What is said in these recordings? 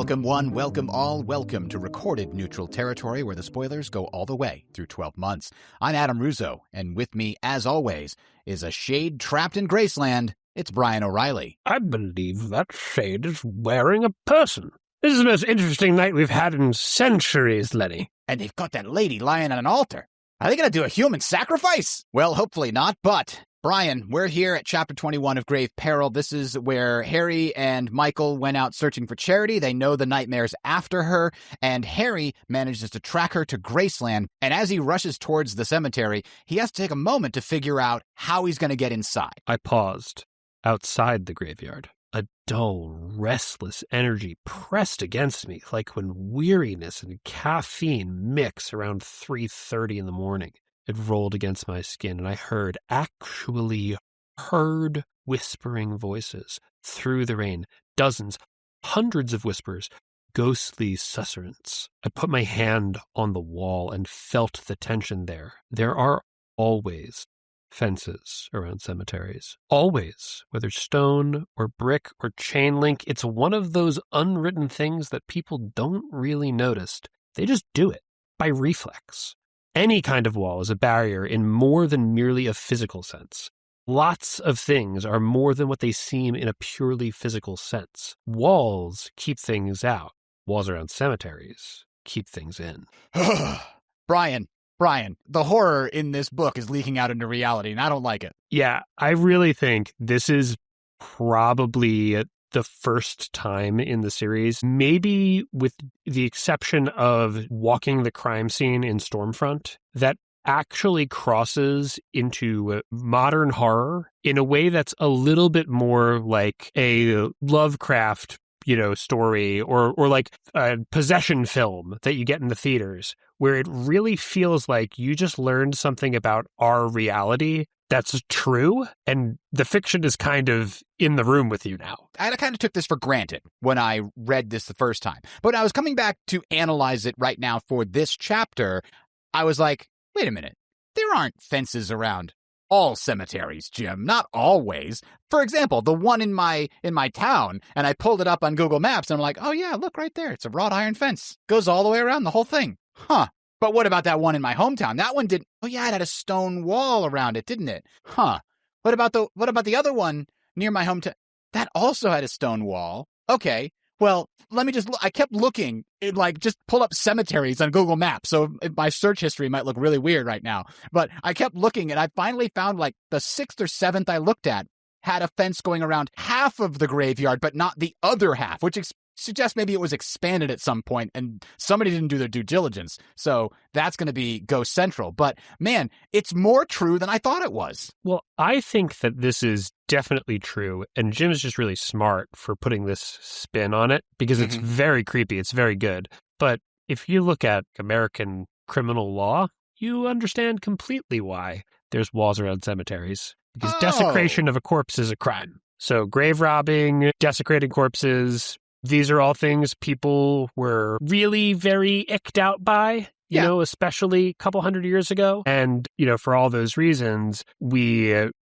Welcome one, welcome all, welcome to Recorded Neutral Territory, where the spoilers go all the way through 12 months. I'm Adam Ruzzo, and with me, as always, is a shade trapped in Graceland. It's Brian O'Reilly. I believe that shade is wearing a person. This is the most interesting night we've had in centuries, Lenny. And they've got that lady lying on an altar. Are they going to do a human sacrifice? Well, hopefully not, but... Brian, we're here at Chapter 21 of Grave Peril. This is where Harry and Michael went out searching for Charity. They know the nightmare's after her, and Harry manages to track her to Graceland. And as he rushes towards the cemetery, he has to take a moment to figure out how he's going to get inside. I paused outside the graveyard. A dull, restless energy pressed against me, like when weariness and caffeine mix around 3:30 in the morning. It rolled against my skin, and I actually heard whispering voices through the rain. Dozens, hundreds of whispers, ghostly susurrants. I put my hand on the wall and felt the tension there. There are always fences around cemeteries. Always. Whether stone or brick or chain link, it's one of those unwritten things that people don't really notice. They just do it by reflex. Any kind of wall is a barrier in more than merely a physical sense. Lots of things are more than what they seem in a purely physical sense. Walls keep things out. Walls around cemeteries keep things in. Brian, the horror in this book is leaking out into reality, and I don't like it. Yeah, I really think this is probably the first time in the series, maybe with the exception of Walking the Crime Scene in Stormfront, that actually crosses into modern horror in a way that's a little bit more like a Lovecraft, story or like a possession film that you get in the theaters, where it really feels like you just learned something about our reality that's true, and the fiction is kind of in the room with you now. I kind of took this for granted when I read this the first time. But I was coming back to analyze it right now for this chapter. I was like, wait a minute. There aren't fences around all cemeteries, Jim. Not always. For example, the one in my town, and I pulled it up on Google Maps, and I'm like, oh yeah, look right there. It's a wrought iron fence. Goes all the way around the whole thing. Huh. But what about that one in my hometown? That one didn't. Oh yeah, it had a stone wall around it, didn't it? Huh. What about the other one near my hometown? That also had a stone wall. Okay. Well, let me I kept looking. Just pull up cemeteries on Google Maps. So my search history might look really weird right now. But I kept looking, and I finally found the 6th or 7th I looked at had a fence going around half of the graveyard, but not the other half, which suggests maybe it was expanded at some point and somebody didn't do their due diligence. So that's going to be Ghost Central. But man, it's more true than I thought it was. Well, I think that this is definitely true. And Jim's just really smart for putting this spin on it because it's very creepy. It's very good. But if you look at American criminal law, you understand completely why there's walls around cemeteries. Because desecration of a corpse is a crime. So grave robbing, desecrating corpses, these are all things people were really very icked out by, especially a couple hundred years ago. And, for all those reasons, we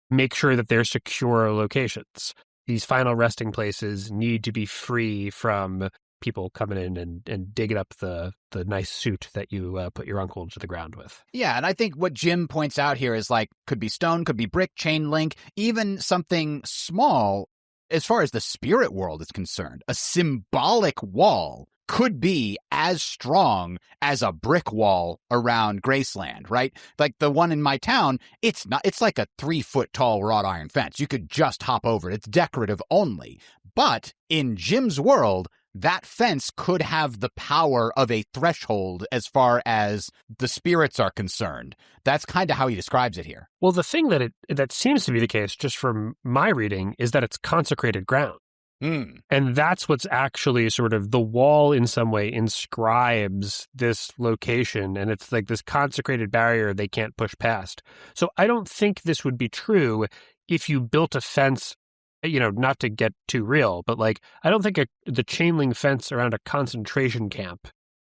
make sure that they're secure locations. These final resting places need to be free from people coming in and digging up the nice suit that you put your uncle into the ground with. Yeah, and I think what Jim points out here is could be stone, could be brick, chain link, even something small. As far as the spirit world is concerned, a symbolic wall could be as strong as a brick wall around Graceland, right? Like the one in my town, it's like a 3-foot tall wrought iron fence. You could just hop over it. It's decorative only. But in Jim's world, that fence could have the power of a threshold as far as the spirits are concerned. That's kind of how he describes it here. Well, the thing that seems to be the case, just from my reading, is that it's consecrated ground. And that's what's actually sort of the wall in some way inscribes this location, and it's like this consecrated barrier they can't push past. So I don't think this would be true if you built a fence, not to get too real, but I don't think the chain link fence around a concentration camp,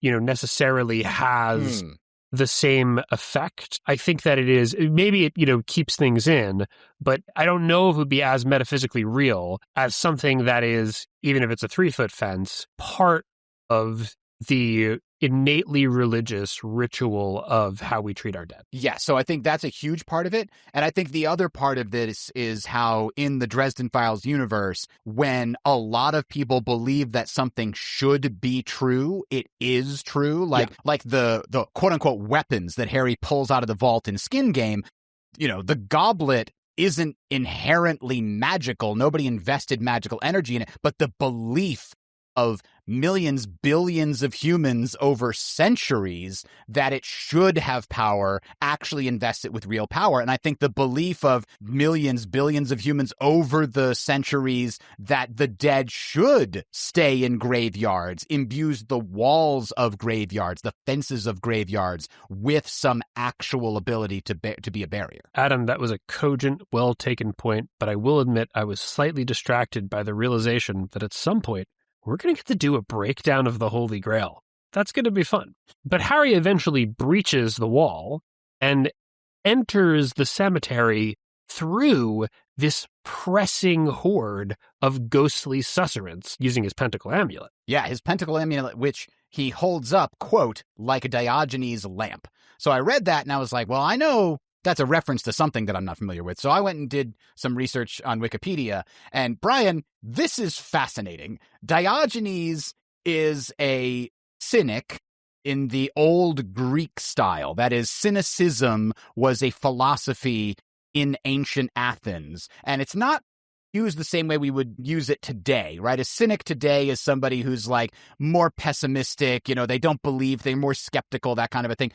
necessarily has the same effect. I think that maybe it keeps things in, but I don't know if it would be as metaphysically real as something that is, even if it's a 3-foot fence, part of the innately religious ritual of how we treat our dead. Yeah, so I think that's a huge part of it. And I think the other part of this is how in the Dresden Files universe, when a lot of people believe that something should be true, it is true. Like the quote unquote weapons that Harry pulls out of the vault in Skin Game, the goblet isn't inherently magical. Nobody invested magical energy in it, but the belief of millions, billions of humans over centuries that it should have power actually invests it with real power. And I think the belief of millions, billions of humans over the centuries that the dead should stay in graveyards imbues the walls of graveyards, the fences of graveyards with some actual ability to be a barrier. Adam, that was a cogent, well-taken point, but I will admit I was slightly distracted by the realization that at some point we're going to get to do a breakdown of the Holy Grail. That's going to be fun. But Harry eventually breaches the wall and enters the cemetery through this pressing horde of ghostly susurrants using his pentacle amulet. Yeah, his pentacle amulet, which he holds up, quote, like a Diogenes lamp. So I read that and I was like, well, I know that's a reference to something that I'm not familiar with. So I went and did some research on Wikipedia. And Brian, this is fascinating. Diogenes is a cynic in the old Greek style. That is, cynicism was a philosophy in ancient Athens. And it's not used the same way we would use it today, right? A cynic today is somebody who's like more pessimistic, they don't believe, they're more skeptical, that kind of a thing.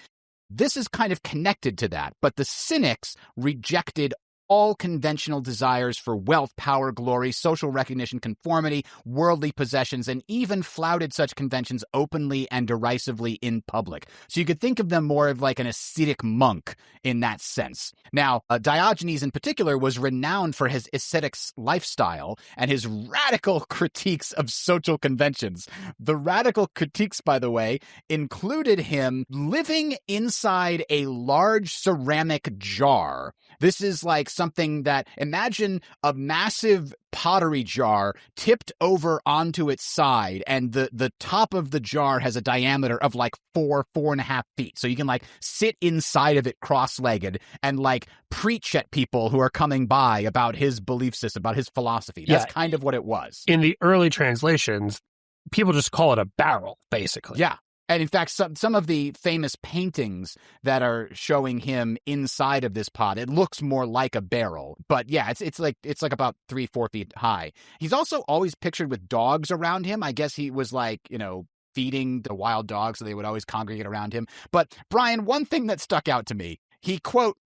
This is kind of connected to that, but the cynics rejected all conventional desires for wealth, power, glory, social recognition, conformity, worldly possessions, and even flouted such conventions openly and derisively in public. So you could think of them more of like an ascetic monk in that sense. Now, Diogenes in particular was renowned for his ascetic lifestyle and his radical critiques of social conventions. The radical critiques, by the way, included him living inside a large ceramic jar. This is like something that, imagine a massive pottery jar tipped over onto its side, and the top of the jar has a diameter of like 4.5 feet. So you can like sit inside of it cross-legged and like preach at people who are coming by about his belief system, about his philosophy. That's kind of what it was. In the early translations, people just call it a barrel, basically. Yeah. And in fact, some of the famous paintings that are showing him inside of this pot, it looks more like a barrel. But yeah, it's like about 3-4 feet high. He's also always pictured with dogs around him. I guess he was like, feeding the wild dogs, so they would always congregate around him. But Brian, one thing that stuck out to me, he, quote,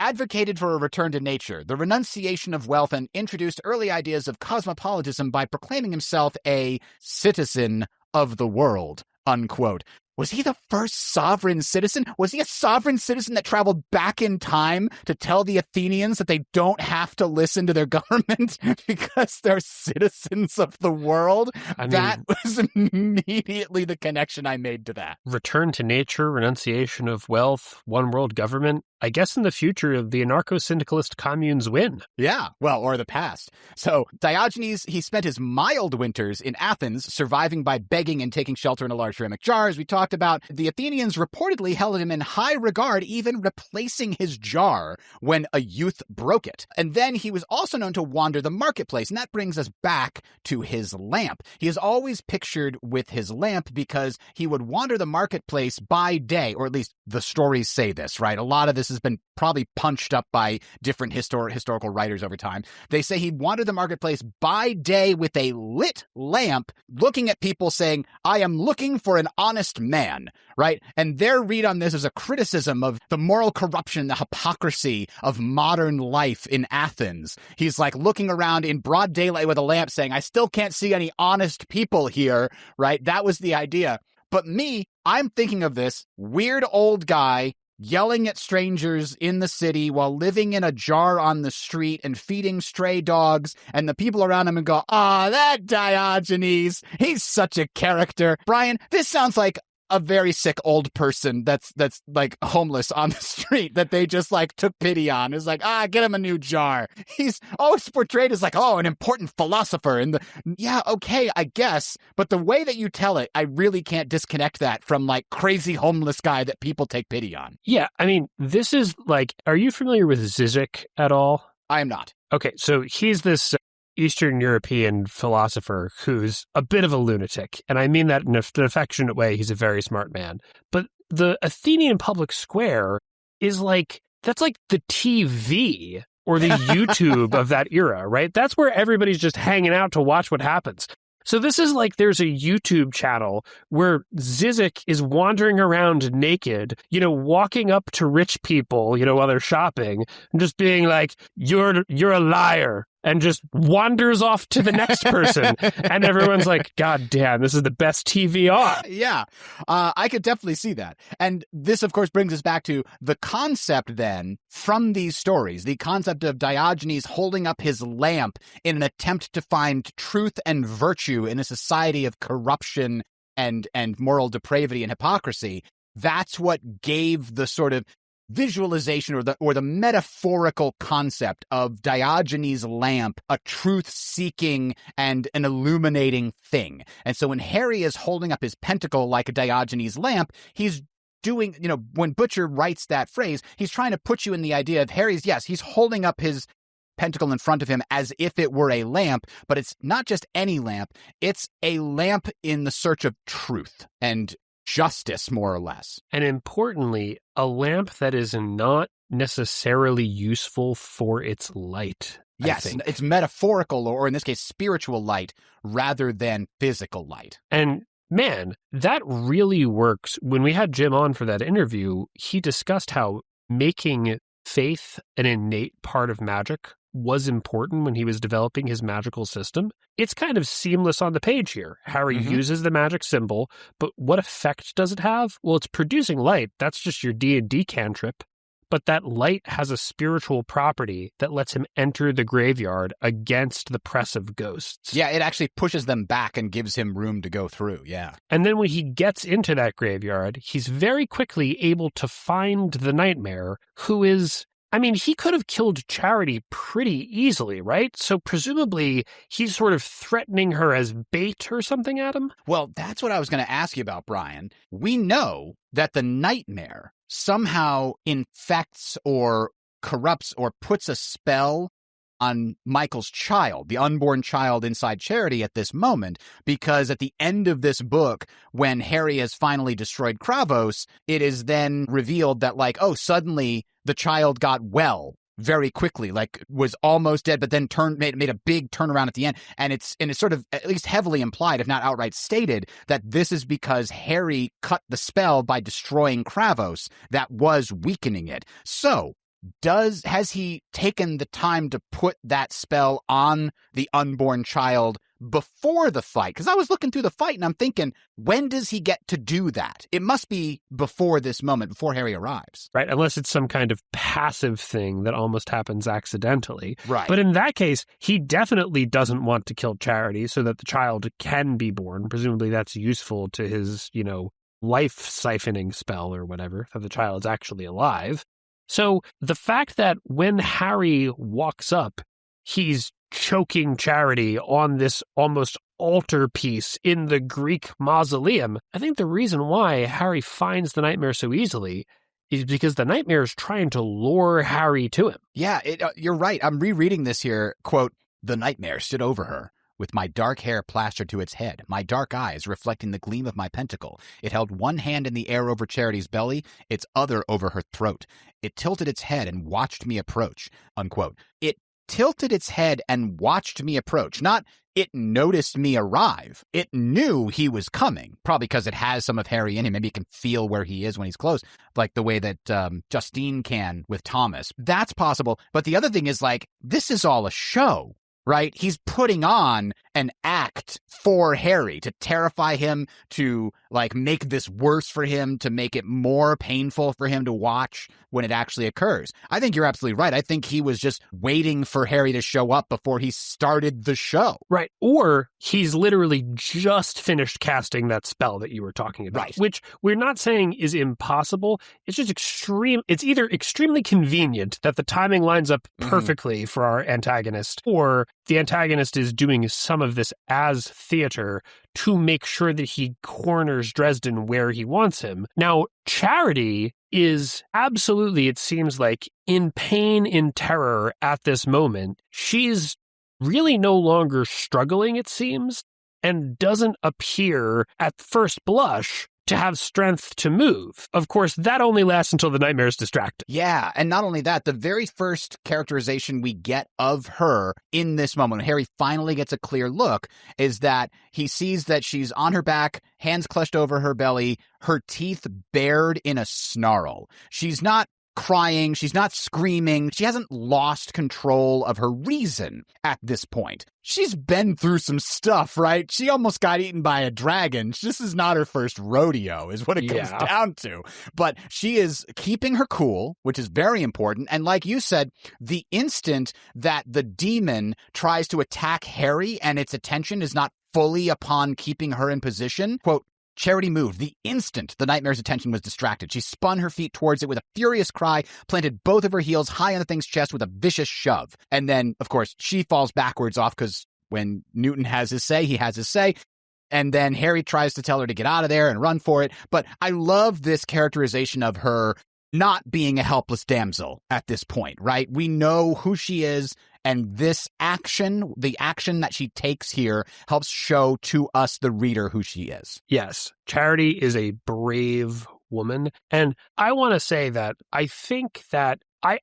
advocated for a return to nature, the renunciation of wealth, and introduced early ideas of cosmopolitanism by proclaiming himself a citizen of the world, unquote. Was he the first sovereign citizen? Was he a sovereign citizen that traveled back in time to tell the Athenians that they don't have to listen to their government because they're citizens of the world? That was immediately the connection I made to that. Return to nature, renunciation of wealth, one world government. I guess in the future, the anarcho-syndicalist communes win. Yeah, well, or the past. So Diogenes, he spent his mild winters in Athens, surviving by begging and taking shelter in a large ceramic jar, as we talked about. The Athenians reportedly held him in high regard, even replacing his jar when a youth broke it. And then he was also known to wander the marketplace, and that brings us back to his lamp. He is always pictured with his lamp because he would wander the marketplace by day, or at least the stories say this, right? A lot of this has been probably punched up by different historical writers over time. They say he wandered the marketplace by day with a lit lamp, looking at people saying, I am looking for an honest man, right? And their read on this is a criticism of the moral corruption, the hypocrisy of modern life in Athens. He's like looking around in broad daylight with a lamp saying, I still can't see any honest people here, right? That was the idea. But me, I'm thinking of this weird old guy yelling at strangers in the city while living in a jar on the street and feeding stray dogs, and the people around him and go, that Diogenes, he's such a character. Brian, this sounds like a very sick old person that's like homeless on the street that they just like took pity on. It's like, get him a new jar. He's always portrayed as like, an important philosopher. And yeah, okay, I guess. But the way that you tell it, I really can't disconnect that from like crazy homeless guy that people take pity on. Yeah, I mean, this is like, are you familiar with Zizek at all? I am not. Okay, so he's this Eastern European philosopher who's a bit of a lunatic. And I mean that in an affectionate way. He's a very smart man. But the Athenian public square is like, that's like the TV or the YouTube of that era, right? That's where everybody's just hanging out to watch what happens. So this is like there's a YouTube channel where Zizek is wandering around naked, walking up to rich people, while they're shopping and just being like, you're a liar, and just wanders off to the next person. And everyone's like, God damn, this is the best TV on. Yeah, I could definitely see that. And this, of course, brings us back to the concept then from these stories, the concept of Diogenes holding up his lamp in an attempt to find truth and virtue in a society of corruption and moral depravity and hypocrisy. That's what gave the sort of visualization or the metaphorical concept of Diogenes' lamp a truth-seeking and an illuminating thing. And so when Harry is holding up his pentacle like a Diogenes lamp, he's doing, when Butcher writes that phrase, he's trying to put you in the idea of he's holding up his pentacle in front of him as if it were a lamp, but it's not just any lamp, it's a lamp in the search of truth and justice, more or less. And importantly, a lamp that is not necessarily useful for its light. Yes, it's metaphorical, or in this case, spiritual light rather than physical light. And man, that really works. When we had Jim on for that interview, he discussed how making faith an innate part of magic was important when he was developing his magical system. It's kind of seamless on the page here. Harry uses the magic symbol, but what effect does it have? Well, it's producing light. That's just your D&D cantrip. But that light has a spiritual property that lets him enter the graveyard against the press of ghosts. Yeah, it actually pushes them back and gives him room to go through, yeah. And then when he gets into that graveyard, he's very quickly able to find the Nightmare, who is... I mean, he could have killed Charity pretty easily, right? So presumably he's sort of threatening her as bait or something, Adam? Well, that's what I was going to ask you about, Brian. We know that the Nightmare somehow infects or corrupts or puts a spell on Michael's child, the unborn child inside Charity at this moment, because at the end of this book, when Harry has finally destroyed Kravos, it is then revealed that suddenly the child got well very quickly, was almost dead, but then made a big turnaround at the end. And it's sort of at least heavily implied, if not outright stated, that this is because Harry cut the spell by destroying Kravos that was weakening it. So has he taken the time to put that spell on the unborn child before the fight? Because I was looking through the fight and I'm thinking, when does he get to do that? It must be before this moment, before Harry arrives. Right, unless it's some kind of passive thing that almost happens accidentally. Right. But in that case, he definitely doesn't want to kill Charity so that the child can be born. Presumably that's useful to his, life siphoning spell or whatever, that the child's actually alive. So the fact that when Harry walks up, he's choking Charity on this almost altarpiece in the Greek mausoleum, I think the reason why Harry finds the Nightmare so easily is because the Nightmare is trying to lure Harry to him. Yeah, you're right. I'm rereading this here. Quote, "The Nightmare stood over her, with my dark hair plastered to its head, my dark eyes reflecting the gleam of my pentacle. It held one hand in the air over Charity's belly, its other over her throat. It tilted its head and watched me approach." Unquote. It tilted its head and watched me approach, not it noticed me arrive. It knew he was coming, probably because it has some of Harry in him. Maybe it can feel where he is when he's close, like the way that Justine can with Thomas. That's possible. But the other thing is, this is all a show. Right? He's putting on an act for Harry, to terrify him, to like make this worse for him, to make it more painful for him to watch when it actually occurs. I think you're absolutely right. I think he was just waiting for Harry to show up before he started the show. Right. Or he's literally just finished casting that spell that you were talking about, right. Which we're not saying is impossible. It's just it's either extremely convenient that the timing lines up perfectly for our antagonist, or the antagonist is doing some of this as theater to make sure that he corners Dresden where he wants him. Now, Charity is absolutely, it seems like, in pain, in terror at this moment. She's really no longer struggling, it seems, and doesn't appear at first blush to have strength to move. Of course, that only lasts until the nightmare is distracted. Yeah, and not only that, the very first characterization we get of her in this moment, when Harry finally gets a clear look, is that he sees that she's on her back, hands clutched over her belly, her teeth bared in a snarl. She's not crying, she's not screaming, she hasn't lost control of her reason at this point. She's been through some stuff, right? She almost got eaten by a dragon. This is not her first rodeo, is what it comes down to. But she is keeping her cool, which is very important. And like you said, the instant that the demon tries to attack Harry and its attention is not fully upon keeping her in position, quote, Charity moved. The instant the nightmare's attention was distracted, she spun her feet towards it with a furious cry, planted both of her heels high on the thing's chest with a vicious shove. And then, of course, she falls backwards off because when Newton has his say, he has his say. And then Harry tries to tell her to get out of there and run for it. But I love this characterization of her not being a helpless damsel at this point, right? We know who she is. And this action, the action that she takes here, helps show to us, the reader, who she is. Yes, Charity is a brave woman. And I want to say that I think that I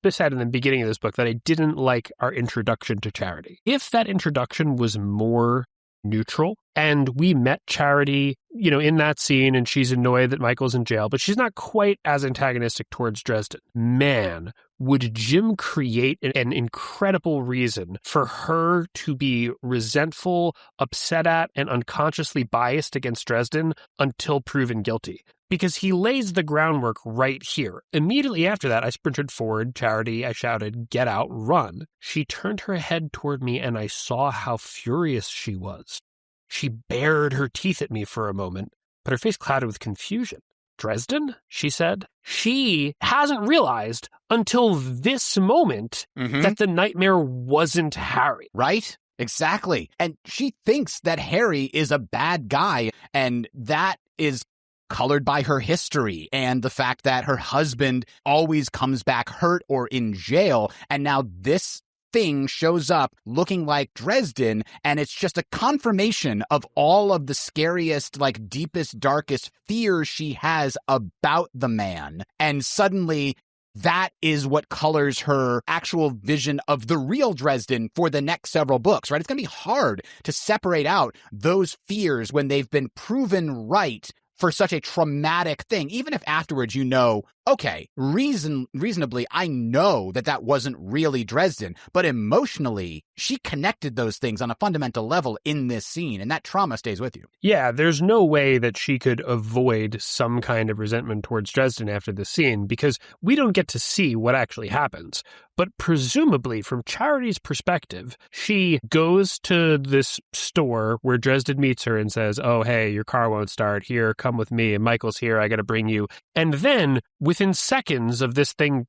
said in the beginning of this book that I didn't like our introduction to Charity. If that introduction was more neutral and we met Charity, in that scene, and she's annoyed that Michael's in jail, but she's not quite as antagonistic towards Dresden. Man, would Jim create an incredible reason for her to be resentful, upset at, and unconsciously biased against Dresden until proven guilty. Because he lays the groundwork right here. Immediately after that, I sprinted forward, Charity, I shouted, "Get out, run." She turned her head toward me, and I saw how furious she was. She bared her teeth at me for a moment, but her face clouded with confusion. "Dresden?" she said. She hasn't realized until this moment that the nightmare wasn't Harry. Right? Exactly. And she thinks that Harry is a bad guy, and that is colored by her history and the fact that her husband always comes back hurt or in jail, and now this thing shows up looking like Dresden, and it's just a confirmation of all of the scariest, deepest, darkest fears she has about the man. And suddenly that is what colors her actual vision of the real Dresden for the next several books, right? It's going to be hard to separate out those fears when they've been proven right for such a traumatic thing, even if afterwards okay, reasonably, I know that wasn't really Dresden, but emotionally, she connected those things on a fundamental level in this scene, and that trauma stays with you. Yeah, there's no way that she could avoid some kind of resentment towards Dresden after this scene, because we don't get to see what actually happens. But presumably, from Charity's perspective, she goes to this store where Dresden meets her and says, "Oh, hey, your car won't start. Here, come with me. And Michael's here. I got to bring you." And then, within seconds of this thing,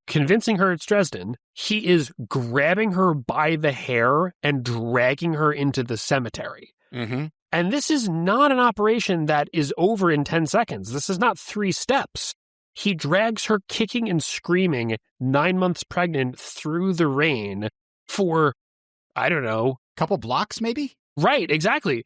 convincing her it's Dresden, he is grabbing her by the hair and dragging her into the cemetery. Mm-hmm. And this is not an operation that is over in 10 seconds. This is not 3 steps. He drags her kicking and screaming, 9 months pregnant, through the rain for, I don't know. Couple blocks, maybe? Right, exactly.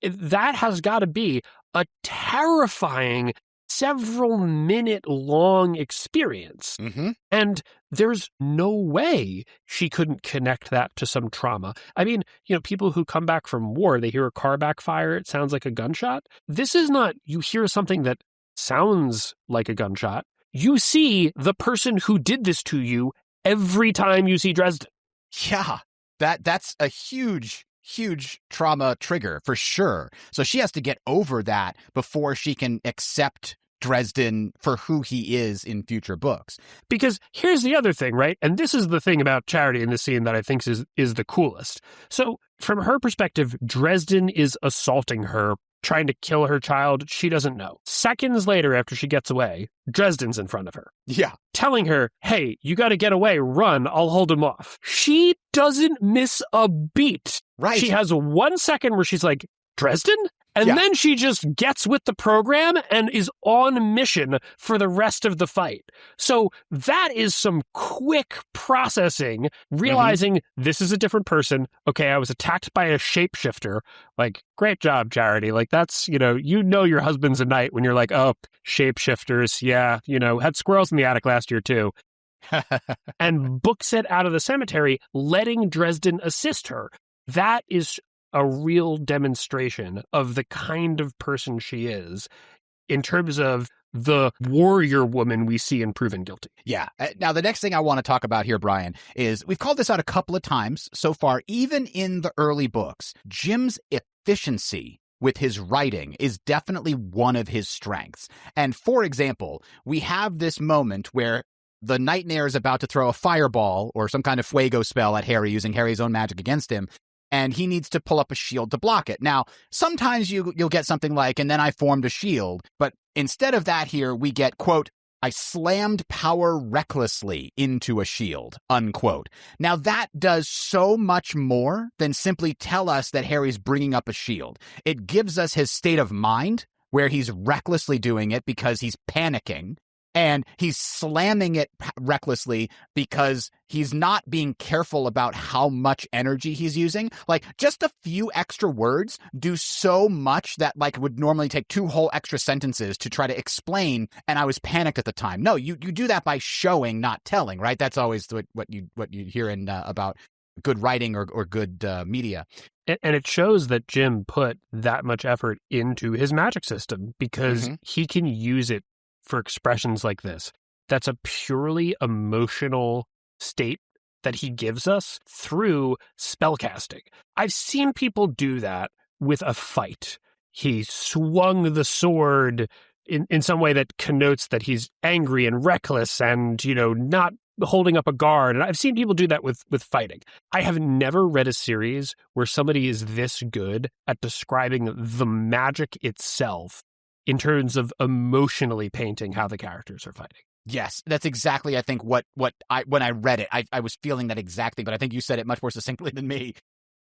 That has got to be a terrifying, several-minute-long experience. Mm-hmm. And there's no way she couldn't connect that to some trauma. I mean, people who come back from war, they hear a car backfire, it sounds like a gunshot. This is not, you hear something that sounds like a gunshot. You see the person who did this to you every time you see Dresden. Yeah, that's a huge huge trauma trigger for sure. So she has to get over that before she can accept Dresden for who he is in future books. Because here's the other thing, right? And this is the thing about Charity in this scene that I think is the coolest. So from her perspective, Dresden is assaulting her, trying to kill her child. She doesn't know. Seconds later, after she gets away, Dresden's in front of her. Yeah. Telling her, hey, you got to get away, run, I'll hold him off. She doesn't miss a beat. Right. She has 1 second where she's like, Dresden? And then she just gets with the program and is on mission for the rest of the fight. So that is some quick processing, realizing this is a different person. Okay, I was attacked by a shapeshifter. Like, great job, Charity. Like, that's, you know your husband's a knight when you're like, oh, shapeshifters. Yeah, had squirrels in the attic last year too. And books it out of the cemetery, letting Dresden assist her. That is a real demonstration of the kind of person she is in terms of the warrior woman we see in Proven Guilty. Yeah. Now, the next thing I want to talk about here, Brian, is we've called this out a couple of times so far, even in the early books. Jim's efficiency with his writing is definitely one of his strengths. And for example, we have this moment where the Nightmare is about to throw a fireball or some kind of fuego spell at Harry using Harry's own magic against him. And he needs to pull up a shield to block it. Now, sometimes you'll get something like, and then I formed a shield. But instead of that here, we get, quote, I slammed power recklessly into a shield, unquote. Now, that does so much more than simply tell us that Harry's bringing up a shield. It gives us his state of mind, where he's recklessly doing it because he's panicking. And he's slamming it recklessly because he's not being careful about how much energy he's using. Like, just a few extra words do so much that, like, would normally take 2 whole extra sentences to try to explain, and I was panicked at the time. No, you do that by showing, not telling, right? That's always what you hear in about good writing or good media. And it shows that Jim put that much effort into his magic system because he can use it for expressions like this. That's a purely emotional state that he gives us through spellcasting. I've seen people do that with a fight. He swung the sword in some way that connotes that he's angry and reckless and, not holding up a guard. And I've seen people do that with fighting. I have never read a series where somebody is this good at describing the magic itself in terms of emotionally painting how the characters are fighting. Yes, that's exactly, I think, when I read it, I was feeling that exact thing, but I think you said it much more succinctly than me.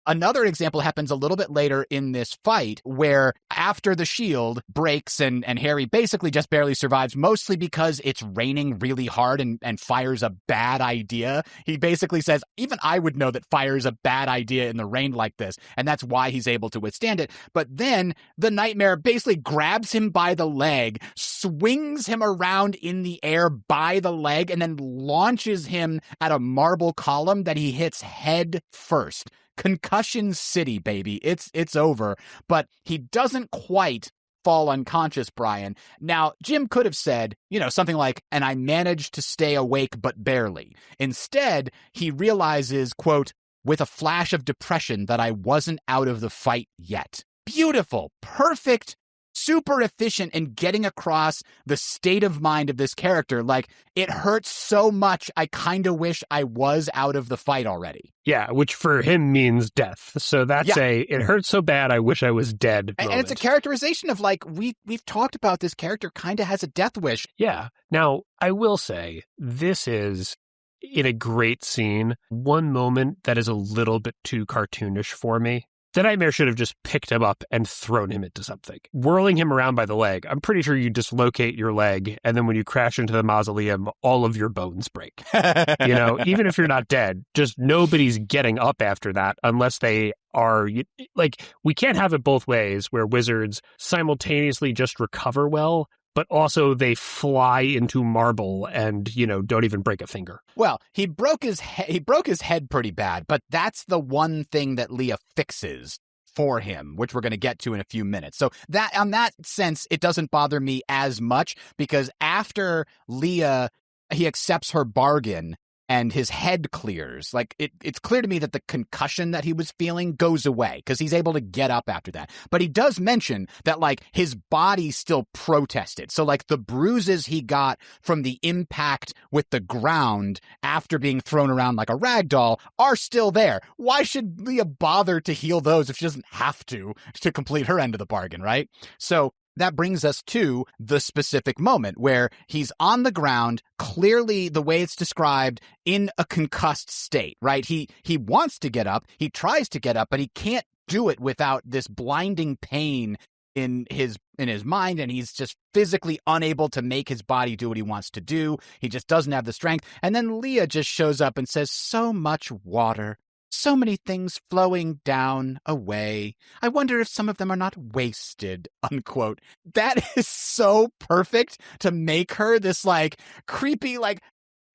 Another example happens a little bit later in this fight where after the shield breaks and Harry basically just barely survives, mostly because it's raining really hard and fire's a bad idea. He basically says, even I would know that fire is a bad idea in the rain like this, and that's why he's able to withstand it. But then the Nightmare basically grabs him by the leg, swings him around in the air by the leg, and then launches him at a marble column that he hits head first. Concussion City, baby. It's over. But he doesn't quite fall unconscious, Brian. Now, Jim could have said, something like, and I managed to stay awake, but barely. Instead, he realizes, quote, with a flash of depression that I wasn't out of the fight yet. Beautiful, perfect, super efficient in getting across the state of mind of this character. Like, it hurts so much, I kind of wish I was out of the fight already. Yeah, which for him means death. So that's it hurts so bad, I wish I was dead moment. And it's a characterization of, like, we've talked about this character kind of has a death wish. Yeah. Now, I will say, this is, in a great scene, one moment that is a little bit too cartoonish for me. The Nightmare should have just picked him up and thrown him into something. Whirling him around by the leg, I'm pretty sure you dislocate your leg, and then when you crash into the mausoleum, all of your bones break. Even if you're not dead, just nobody's getting up after that unless they are, like, we can't have it both ways where wizards simultaneously just recover well, but also they fly into marble and, don't even break a finger. Well, he broke his head pretty bad, but that's the one thing that Leah fixes for him, which we're going to get to in a few minutes. So that, on that sense, it doesn't bother me as much because after Leah, he accepts her bargain and his head clears. Like, it's clear to me that the concussion that he was feeling goes away because he's able to get up after that. But he does mention that, like, his body still protested. So, like, the bruises he got from the impact with the ground after being thrown around like a rag doll are still there. Why should Leah bother to heal those if she doesn't have to complete her end of the bargain, right? So that brings us to the specific moment where he's on the ground, clearly the way it's described, in a concussed state, right? He wants to get up, he tries to get up, but he can't do it without this blinding pain in his mind, and he's just physically unable to make his body do what he wants to do. He just doesn't have the strength. And then Leah just shows up and says, "So much water. So many things flowing down, away. I wonder if some of them are not wasted," unquote. That is so perfect to make her this, like, creepy, like,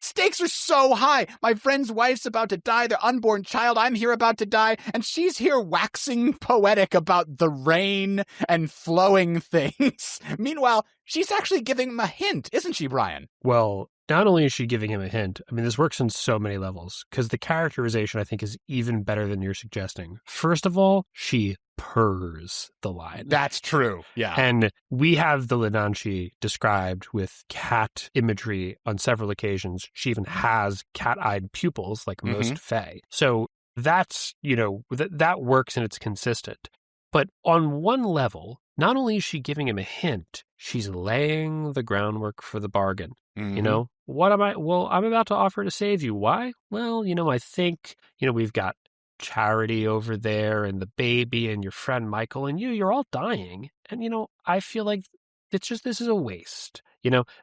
stakes are so high. My friend's wife's about to die, their unborn child, I'm here about to die, and she's here waxing poetic about the rain and flowing things. Meanwhile, she's actually giving him a hint, isn't she, Brian? Well, not only is she giving him a hint, I mean, this works on so many levels, because the characterization, I think, is even better than you're suggesting. First of all, she purrs the line. That's true, yeah. And we have the Linanchi described with cat imagery on several occasions. She even has cat-eyed pupils, like most fae. So that's, that works and it's consistent. But on one level, not only is she giving him a hint, she's laying the groundwork for the bargain. What am I? Well, I'm about to offer to save you. Why? Well, I think, we've got Charity over there and the baby and your friend Michael and you're all dying. And, I feel like this is a waste.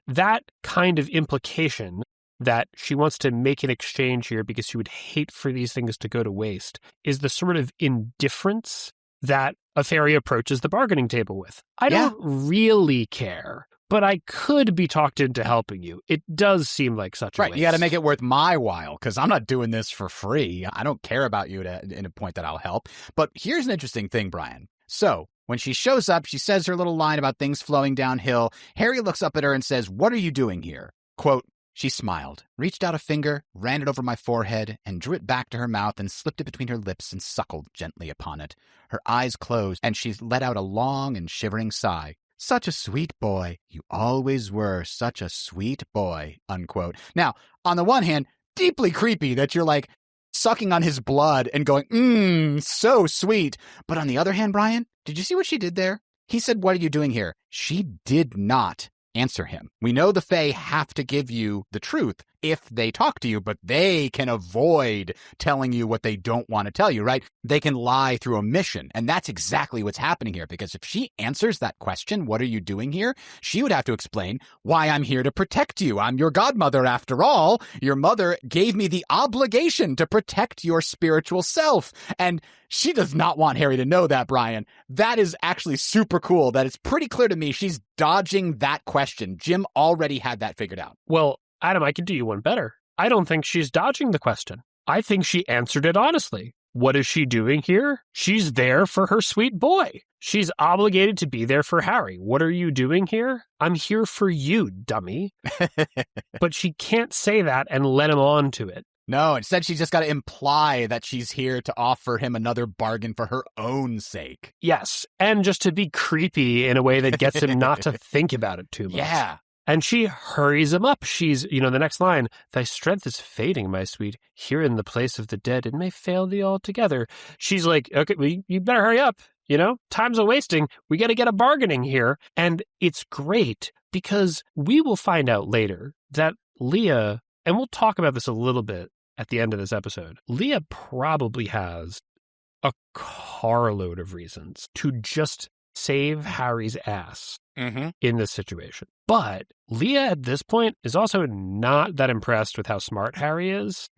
That kind of implication that she wants to make an exchange here because she would hate for these things to go to waste is the sort of indifference that a fairy approaches the bargaining table with. I don't really care, but I could be talked into helping you. It does seem like such a waste. Right, you got to make it worth my while, because I'm not doing this for free. I don't care about you in a point that I'll help. But here's an interesting thing, Brian. So when she shows up, she says her little line about things flowing downhill. Harry looks up at her and says, "What are you doing here?" Quote, "She smiled, reached out a finger, ran it over my forehead, and drew it back to her mouth and slipped it between her lips and suckled gently upon it. Her eyes closed, and she let out a long and shivering sigh. Such a sweet boy. You always were such a sweet boy," unquote. Now, on the one hand, deeply creepy that you're, like, sucking on his blood and going, so sweet. But on the other hand, Brian, did you see what she did there? He said, "What are you doing here?" She did not answer him. We know the Fae have to give you the truth if they talk to you, but they can avoid telling you what they don't want to tell you, right? They can lie through omission. And that's exactly what's happening here, because if she answers that question, "What are you doing here?" she would have to explain why I'm here to protect you. I'm your godmother after all. Your mother gave me the obligation to protect your spiritual self. And she does not want Harry to know that, Brian. That is actually super cool. That it's pretty clear to me she's dodging that question. Jim already had that figured out. Well, Adam, I can do you one better. I don't think she's dodging the question. I think she answered it honestly. What is she doing here? She's there for her sweet boy. She's obligated to be there for Harry. What are you doing here? I'm here for you, dummy. But she can't say that and let him on to it. No, instead she's just got to imply that she's here to offer him another bargain for her own sake. Yes, and just to be creepy in a way that gets him not to think about it too much. Yeah. And she hurries him up. She's, the next line, "Thy strength is fading, my sweet. Here in the place of the dead, it may fail thee altogether." She's like, okay, well, you better hurry up. Time's a wasting. We got to get a bargaining here. And it's great because we will find out later that Leah, and we'll talk about this a little bit at the end of this episode, Leah probably has a carload of reasons to just save Harry's ass in this situation. But Leah at this point is also not that impressed with how smart Harry is,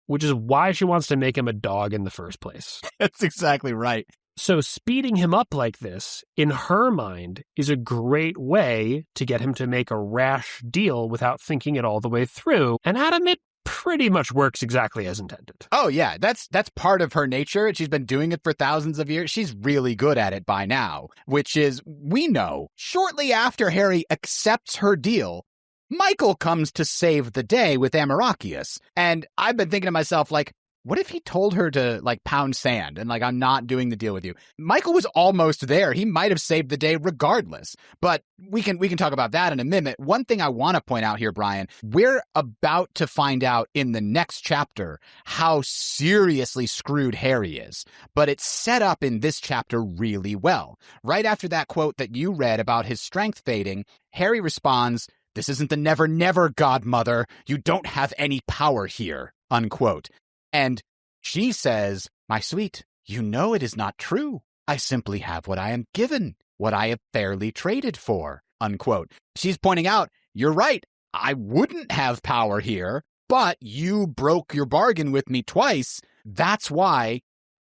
which is why she wants to make him a dog in the first place. That's exactly right. So speeding him up like this, in her mind, is a great way to get him to make a rash deal without thinking it all the way through. And Adam, it pretty much works exactly as intended. Oh, yeah. That's part of her nature. She's been doing it for thousands of years. She's really good at it by now, which is, we know, shortly after Harry accepts her deal, Michael comes to save the day with Amarachius. And I've been thinking to myself, like, what if he told her to, like, pound sand and, like, I'm not doing the deal with you? Michael was almost there. He might have saved the day regardless. But we can talk about that in a minute. One thing I want to point out here, Brian, we're about to find out in the next chapter how seriously screwed Harry is. But it's set up in this chapter really well. Right after that quote that you read about his strength fading, Harry responds, "This isn't the never, never, godmother. You don't have any power here," unquote. And she says, "My sweet, you know it is not true. I simply have what I am given, what I have fairly traded for," unquote. She's pointing out, you're right. I wouldn't have power here, but you broke your bargain with me twice. That's why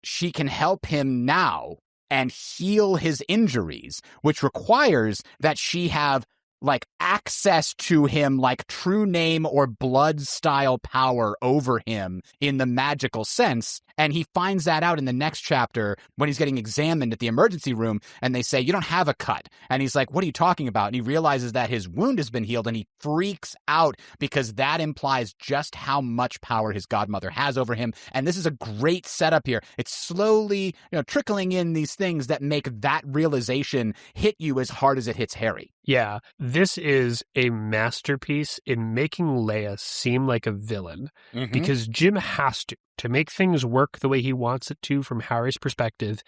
she can help him now and heal his injuries, which requires that she have like access to him, like true name or blood style power over him in the magical sense. And he finds that out in the next chapter when he's getting examined at the emergency room and they say, "You don't have a cut." And he's like, "What are you talking about?" And he realizes that his wound has been healed and he freaks out because that implies just how much power his godmother has over him. And this is a great setup here. It's slowly, trickling in these things that make that realization hit you as hard as it hits Harry. Yeah, this is a masterpiece in making Leia seem like a villain, because Jim has to make things work the way he wants it to from Harry's perspective.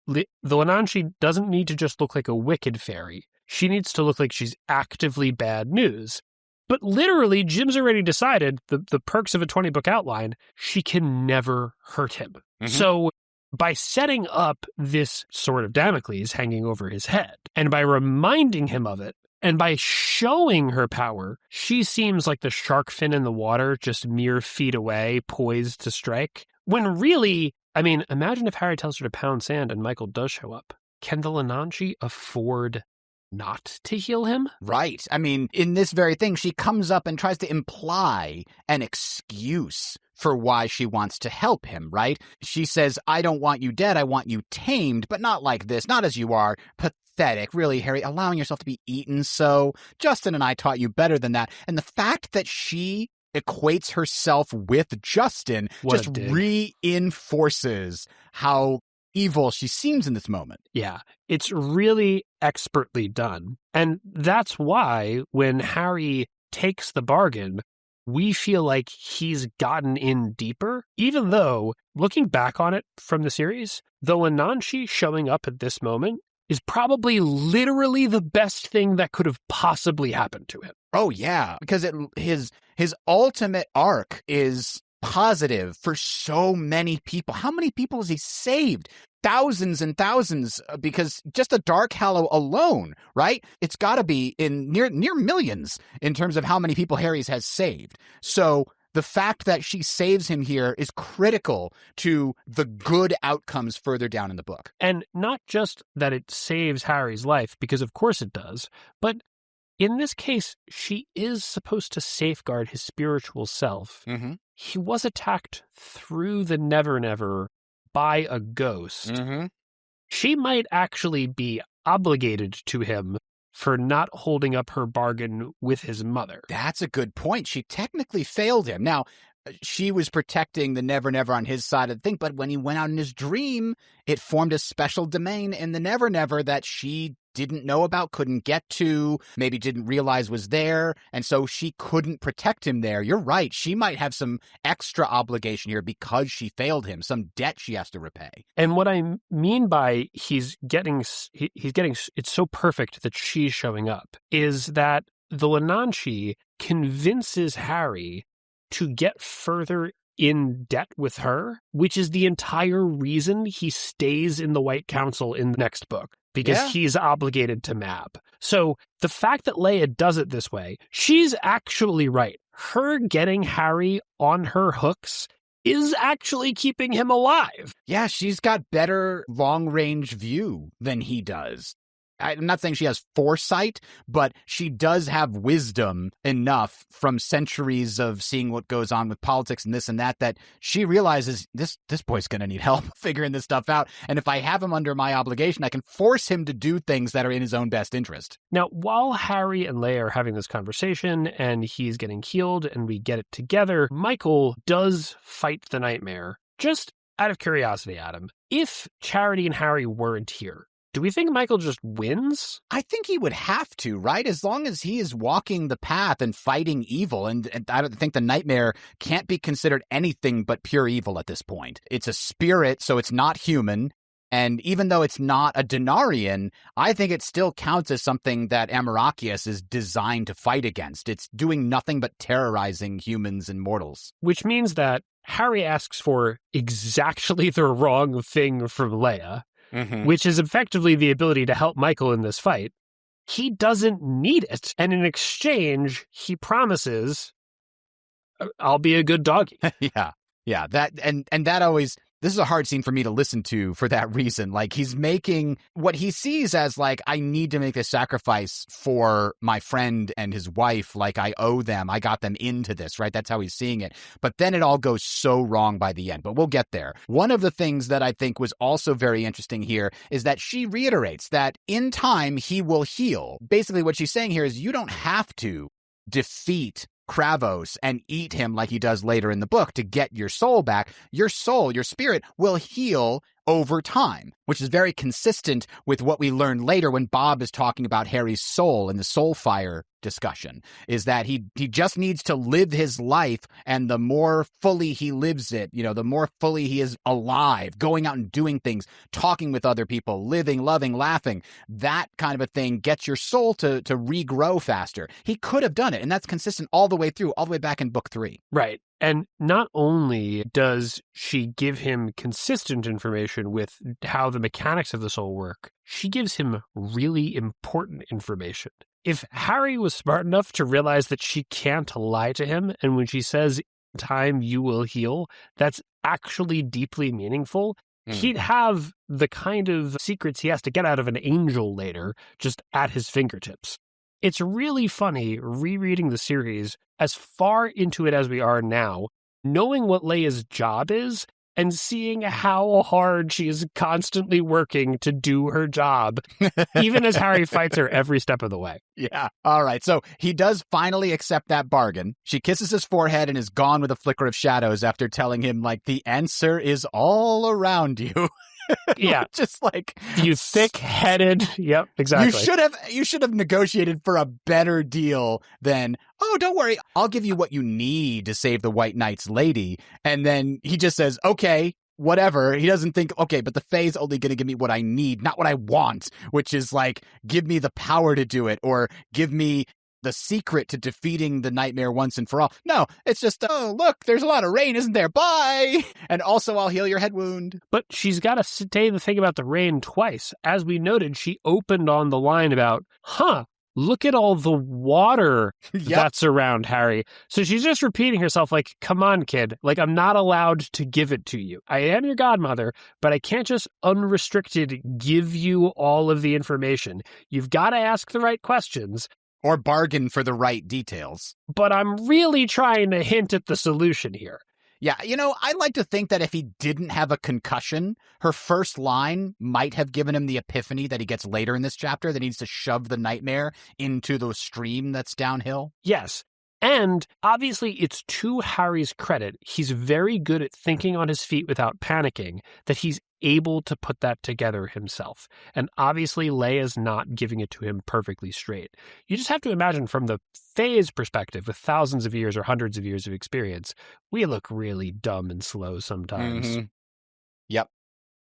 The Lenanchi doesn't need to just look like a wicked fairy. She needs to look like she's actively bad news. But literally, Jim's already decided, the perks of a 20-book outline, she can never hurt him. So by setting up this sword of Damocles hanging over his head, and by reminding him of it, and by showing her power, she seems like the shark fin in the water, just mere feet away, poised to strike. When really, I mean, imagine if Harry tells her to pound sand and Michael does show up. Can the Lenanchi afford not to heal him? Right. I mean, in this very thing, she comes up and tries to imply an excuse for why she wants to help him, right? She says, "I don't want you dead, I want you tamed, but not like this, not as you are. Pathetic, really, Harry, allowing yourself to be eaten so. Justin and I taught you better than that." And the fact that she equates herself with Justin just reinforces how evil she seems in this moment. Yeah, it's really expertly done. And that's why when Harry takes the bargain, we feel like he's gotten in deeper, even though, looking back on it from the series, the Lenanchi showing up at this moment is probably literally the best thing that could have possibly happened to him. Oh, yeah, because his ultimate arc is positive for so many people. How many people has he saved? Thousands and thousands, because just the Dark Hallow alone, right? It's got to be in near millions in terms of how many people Harry's has saved. So the fact that she saves him here is critical to the good outcomes further down in the book. And not just that it saves Harry's life, because of course it does, but in this case, she is supposed to safeguard his spiritual self. He was attacked through the Never Never by a ghost. She might actually be obligated to him for not holding up her bargain with his mother. That's a good point. She technically failed him. Now, she was protecting the Never Never on his side of the thing, but when he went out in his dream, it formed a special domain in the Never Never that she didn't know about, couldn't get to, maybe didn't realize was there, and so she couldn't protect him there. You're right. She might have some extra obligation here because she failed him, some debt she has to repay. And what I mean by he's getting it's so perfect that she's showing up is that the Lenanchi convinces Harry to get further in debt with her, which is the entire reason he stays in the White Council in the next book, because he's obligated to Mab. So the fact that Leia does it this way, she's actually right. Her getting Harry on her hooks is actually keeping him alive. Yeah, she's got better long-range view than he does. I'm not saying she has foresight, but she does have wisdom enough from centuries of seeing what goes on with politics and this and that, that she realizes this boy's going to need help figuring this stuff out. And if I have him under my obligation, I can force him to do things that are in his own best interest. Now, while Harry and Leia are having this conversation and he's getting healed and we get it together, Michael does fight the nightmare. Just out of curiosity, Adam, if Charity and Harry weren't here, do we think Michael just wins? I think he would have to, right? As long as he is walking the path and fighting evil. And I don't think the nightmare can't be considered anything but pure evil at this point. It's a spirit, so it's not human. And even though it's not a Denarian, I think it still counts as something that Amarachius is designed to fight against. It's doing nothing but terrorizing humans and mortals. Which means that Harry asks for exactly the wrong thing from Leia, which is effectively the ability to help Michael in this fight. He doesn't need it. And in exchange, he promises, I'll be a good doggy. Yeah. That and that always, this is a hard scene for me to listen to for that reason. Like, he's making what he sees as like, I need to make a sacrifice for my friend and his wife. Like, I owe them. I got them into this, right? That's how he's seeing it. But then it all goes so wrong by the end. But we'll get there. One of the things that I think was also very interesting here is that she reiterates that in time he will heal. Basically, what she's saying here is you don't have to defeat Kravos and eat him like he does later in the book to get your soul back. Your soul, your spirit will heal over time, which is very consistent with what we learn later when Bob is talking about Harry's soul in the soul fire discussion, is that he just needs to live his life, and the more fully he lives it, the more fully he is alive, going out and doing things, talking with other people, living, loving, laughing, that kind of a thing gets your soul to regrow faster. He could have done it, and that's consistent all the way through, all the way back in book 3. Right. And not only does she give him consistent information with how the mechanics of the soul work, she gives him really important information. If Harry was smart enough to realize that she can't lie to him, and when she says, "In time you will heal," that's actually deeply meaningful, he'd have the kind of secrets he has to get out of an angel later just at his fingertips. It's really funny rereading the series as far into it as we are now, knowing what Leia's job is and seeing how hard she is constantly working to do her job, even as Harry fights her every step of the way. Yeah. All right. So he does finally accept that bargain. She kisses his forehead and is gone with a flicker of shadows after telling him, like, the answer is all around you. Yeah. Just like, you thick-headed. Yep, exactly. You should have negotiated for a better deal than, oh, don't worry, I'll give you what you need to save the White Knight's lady. And then he just says, okay, whatever. He doesn't think, okay, but the Fae's only going to give me what I need, not what I want, which is like, give me the power to do it, or give me the secret to defeating the nightmare once and for all. No, it's just, oh, look, there's a lot of rain, isn't there? Bye! And also, I'll heal your head wound. But she's got to say the thing about the rain twice. As we noted, she opened on the line about, look at all the water that's around Harry. So she's just repeating herself like, come on, kid. Like, I'm not allowed to give it to you. I am your godmother, but I can't just unrestricted give you all of the information. You've got to ask the right questions. Or bargain for the right details. But I'm really trying to hint at the solution here. Yeah, I like to think that if he didn't have a concussion, her first line might have given him the epiphany that he gets later in this chapter, that he needs to shove the nightmare into the stream that's downhill. Yes. And obviously, it's to Harry's credit, he's very good at thinking on his feet without panicking, that he's able to put that together himself. And obviously, Leia's not giving it to him perfectly straight. You just have to imagine from the Fae's perspective, with thousands of years or hundreds of years of experience, we look really dumb and slow sometimes. Yep.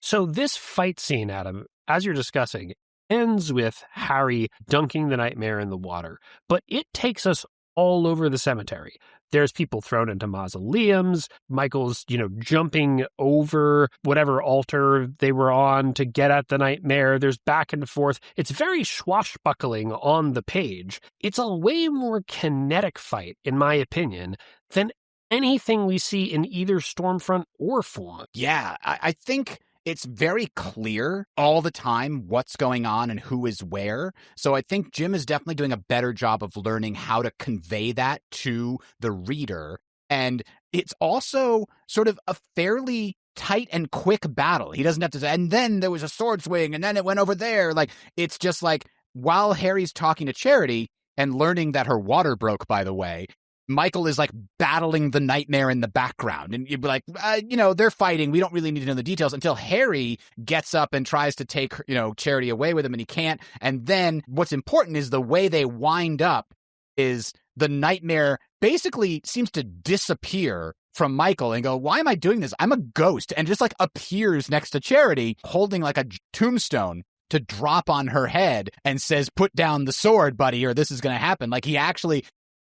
So this fight scene, Adam, as you're discussing, ends with Harry dunking the nightmare in the water. But it takes us all over the cemetery. There's people thrown into mausoleums. Michael's, jumping over whatever altar they were on to get at the nightmare. There's back and forth. It's very swashbuckling on the page. It's a way more kinetic fight, in my opinion, than anything we see in either Stormfront or Fulham. Yeah, I think it's very clear all the time what's going on and who is where. So I think Jim is definitely doing a better job of learning how to convey that to the reader. And it's also sort of a fairly tight and quick battle. He doesn't have to say, and then there was a sword swing, and then it went over there. Like, it's just like, while Harry's talking to Charity and learning that her water broke, by the way, Michael is like battling the nightmare in the background. And you'd be like, they're fighting. We don't really need to know the details until Harry gets up and tries to take, Charity away with him, and he can't. And then what's important is the way they wind up is the nightmare basically seems to disappear from Michael and go, why am I doing this? I'm a ghost. And just like appears next to Charity holding like a tombstone to drop on her head and says, put down the sword, buddy, or this is going to happen. Like, he actually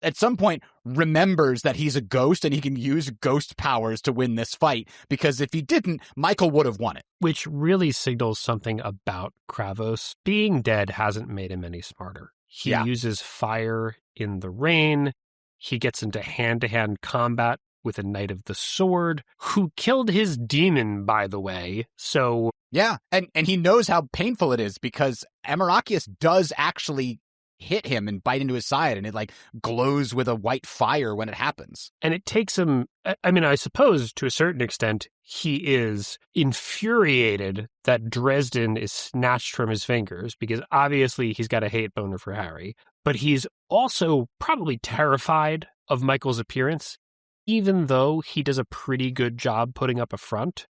at some point remembers that he's a ghost and he can use ghost powers to win this fight, because if he didn't, Michael would have won it. Which really signals something about Kravos. Being dead hasn't made him any smarter. He uses fire in the rain. He gets into hand-to-hand combat with a Knight of the Sword, who killed his demon, by the way. So yeah, and he knows how painful it is, because Amarachius does actually hit him and bite into his side, and it like glows with a white fire when it happens. And it takes him, I mean, I suppose to a certain extent, he is infuriated that Dresden is snatched from his fingers, because obviously he's got a hate boner for Harry, but he's also probably terrified of Michael's appearance, even though he does a pretty good job putting up a front.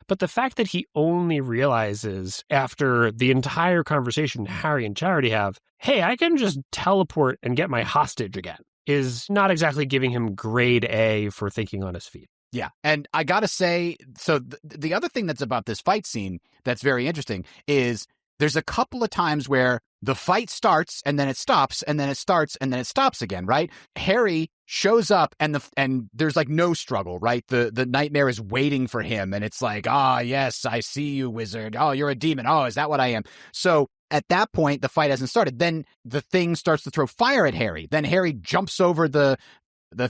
But the fact that he only realizes after the entire conversation Harry and Charity have, hey, I can just teleport and get my hostage again, is not exactly giving him grade A for thinking on his feet. Yeah. And I got to say, so the other thing that's about this fight scene that's very interesting is there's a couple of times where the fight starts and then it stops and then it starts and then it stops again, right? Harry shows up and there's like no struggle, right? The nightmare is waiting for him, and it's like, yes, I see you, wizard. Oh, you're a demon. Oh, is that what I am? So at that point, the fight hasn't started. Then the thing starts to throw fire at Harry. Then Harry jumps over the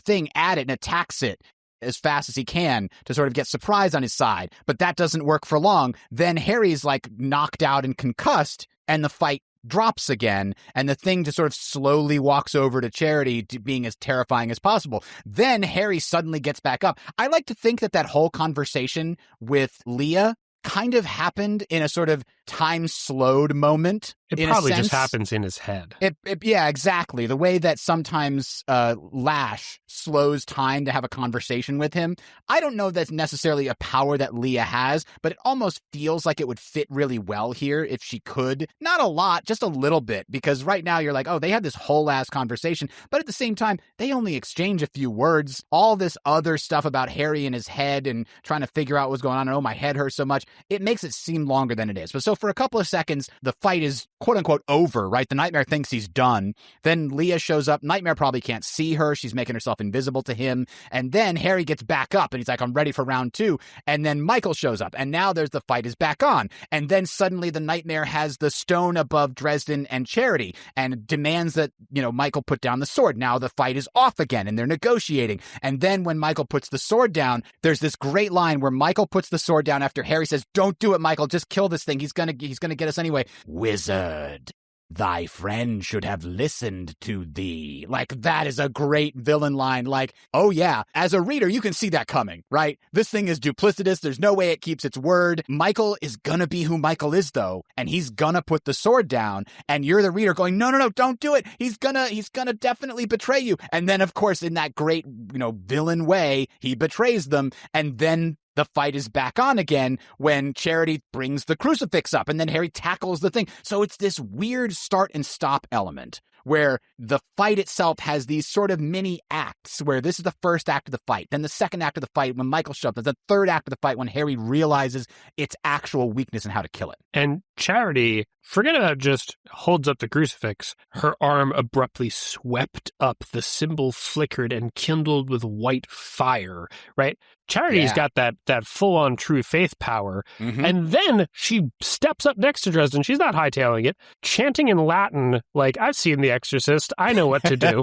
thing at it and attacks it as fast as he can to sort of get surprise on his side. But that doesn't work for long. Then Harry's like knocked out and concussed, and the fight drops again, and the thing just sort of slowly walks over to Charity, to being as terrifying as possible. Then Harry suddenly gets back up. I like to think that whole conversation with Leah kind of happened in a sort of time slowed moment. It probably just happens in his head. Yeah, exactly. The way that sometimes Lash slows time to have a conversation with him. I don't know if that's necessarily a power that Leah has, but it almost feels like it would fit really well here if she could. Not a lot, just a little bit, because right now you're like, oh, they had this whole ass conversation, but at the same time, they only exchange a few words. All this other stuff about Harry and his head and trying to figure out what's going on, and oh, my head hurts so much, it makes it seem longer than it is. But so for a couple of seconds, the fight is quote unquote over, right? The nightmare thinks he's done. Then Leah shows up. Nightmare probably can't see her. She's making herself invisible to him. And then Harry gets back up and he's like, I'm ready for round 2. And then Michael shows up. And now the fight is back on. And then suddenly the nightmare has the stone above Dresden and Charity and demands that, Michael put down the sword. Now the fight is off again and they're negotiating. And then when Michael puts the sword down, there's this great line where Michael puts the sword down after Harry says, don't do it, Michael. Just kill this thing. He's gonna get us anyway. Wizard, thy friend should have listened to thee. Like, that is a great villain line. Like, oh yeah, as a reader, you can see that coming, right? This thing is duplicitous. There's no way it keeps its word. Michael is gonna be who Michael is, though, and he's gonna put the sword down, and you're the reader going, no, don't do it. He's gonna definitely betray you. And then, of course, in that great, villain way, he betrays them, and then the fight is back on again when Charity brings the crucifix up, and then Harry tackles the thing. So it's this weird start and stop element where the fight itself has these sort of mini acts, where this is the first act of the fight, then the second act of the fight when Michael shows up, the third act of the fight when Harry realizes its actual weakness and how to kill it. And Charity, forget about just holds up the crucifix, her arm abruptly swept up, the symbol flickered and kindled with white fire, right? Charity's got that full-on true faith power. Mm-hmm. And then she steps up next to Dresden. She's not hightailing it, chanting in Latin, like, I've seen The Exorcist. I know what to do.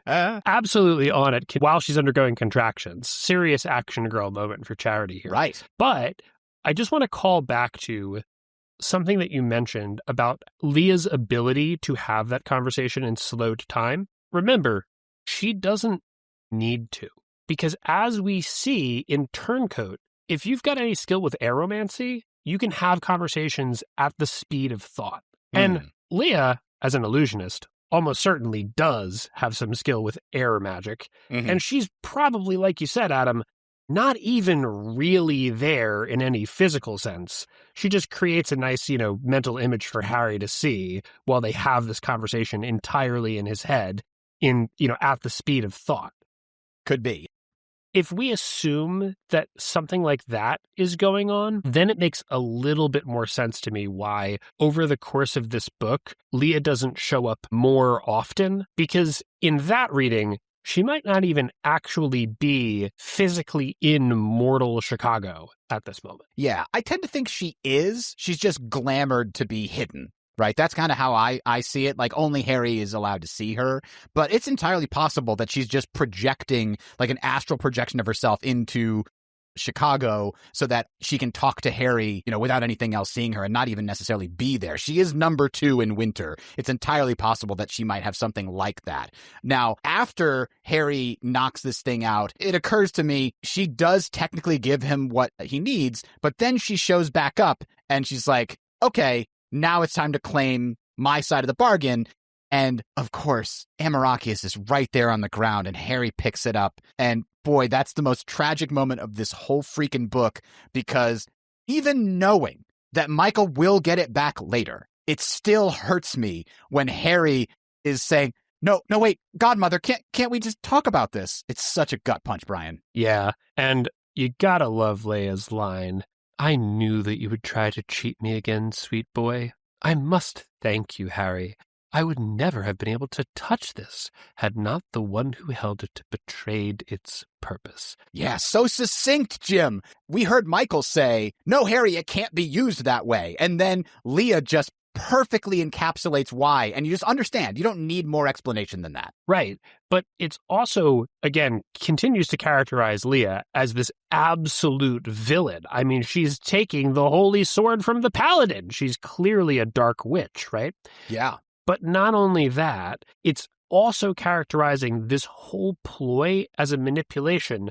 Absolutely on it while she's undergoing contractions. Serious action girl moment for Charity here. Right. But I just want to call back to something that you mentioned about Leah's ability to have that conversation in slowed time. Remember, she doesn't need to. Because as we see in Turncoat, if you've got any skill with aeromancy, you can have conversations at the speed of thought. And Leah, as an illusionist, almost certainly does have some skill with air magic. And she's probably, like you said, Adam, not even really there in any physical sense. She just creates a nice, mental image for Harry to see while they have this conversation entirely in his head at the speed of thought. Could be. If we assume that something like that is going on, then it makes a little bit more sense to me why, over the course of this book, Leah doesn't show up more often, because in that reading, she might not even actually be physically in mortal Chicago at this moment. Yeah, I tend to think she is. She's just glamored to be hidden. Right. That's kind of how I see it. Like, only Harry is allowed to see her. But it's entirely possible that she's just projecting, like an astral projection of herself into Chicago so that she can talk to Harry, without anything else seeing her and not even necessarily be there. She is number 2 in Winter. It's entirely possible that she might have something like that. Now, after Harry knocks this thing out, it occurs to me she does technically give him what he needs, but then she shows back up and she's like, okay, now it's time to claim my side of the bargain. And, of course, Amarachius is right there on the ground, and Harry picks it up. And, boy, that's the most tragic moment of this whole freaking book, because even knowing that Michael will get it back later, it still hurts me when Harry is saying, no, wait, Godmother, can't we just talk about this? It's such a gut punch, Brian. Yeah, and you gotta love Leia's line. I knew that you would try to cheat me again, sweet boy. I must thank you, Harry. I would never have been able to touch this had not the one who held it betrayed its purpose. Yeah, so succinct, Jim. We heard Michael say, no, Harry, it can't be used that way. And then Leah just perfectly encapsulates why. And you just understand. You don't need more explanation than that. Right. But it's also, again, continues to characterize Leah as this absolute villain. I mean, she's taking the holy sword from the paladin. She's clearly a dark witch, right? Yeah. But not only that, it's also characterizing this whole ploy as a manipulation,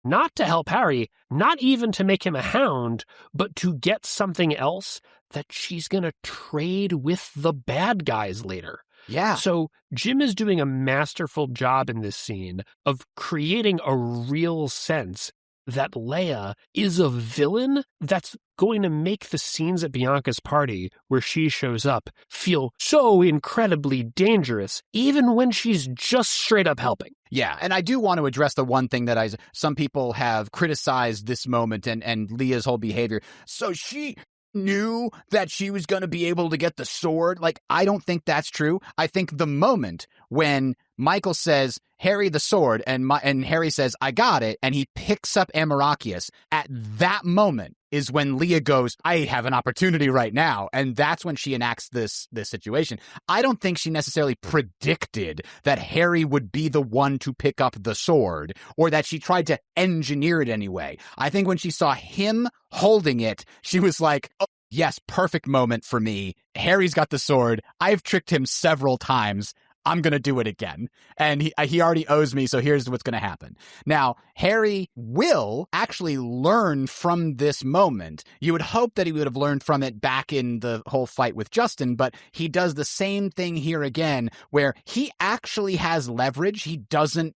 not to help Harry, not even to make him a hound, but to get something else that she's going to trade with the bad guys later. Yeah. So Jim is doing a masterful job in this scene of creating a real sense that Leia is a villain that's going to make the scenes at Bianca's party where she shows up feel so incredibly dangerous, even when she's just straight up helping. Yeah, and I do want to address the one thing that some people have criticized this moment and Leah's whole behavior. So she knew that she was going to be able to get the sword. Like, I don't think that's true. I think the moment when Michael says, Harry, the sword, and Harry says, I got it, and he picks up Amarachius, at that moment is when Leah goes, I have an opportunity right now. And that's when she enacts this situation. I don't think she necessarily predicted that Harry would be the one to pick up the sword, or that she tried to engineer it anyway. I think when she saw him holding it, she was like, oh, yes, perfect moment for me. Harry's got the sword. I've tricked him several times. I'm going to do it again. And he already owes me, so here's what's going to happen. Now, Harry will actually learn from this moment. You would hope that he would have learned from it back in the whole fight with Justin, but he does the same thing here again, where he actually has leverage. He doesn't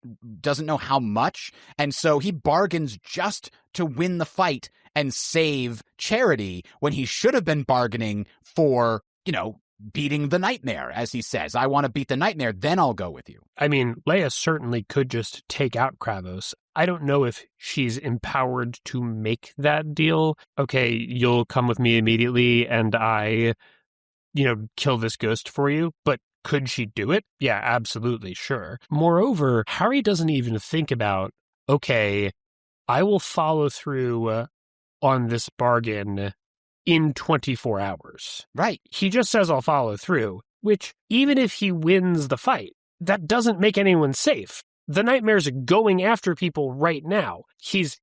know how much, and so he bargains just to win the fight and save Charity when he should have been bargaining for, beating the nightmare, as he says. I want to beat the nightmare, then I'll go with you. I mean, Leia certainly could just take out Kravos. I don't know if she's empowered to make that deal. Okay, you'll come with me immediately and I, kill this ghost for you. But could she do it? Yeah, absolutely, sure. Moreover, Harry doesn't even think about, okay, I will follow through on this bargain in 24 hours. Right. He just says, I'll follow through, which even if he wins the fight, that doesn't make anyone safe. The nightmare's going after people right now. He's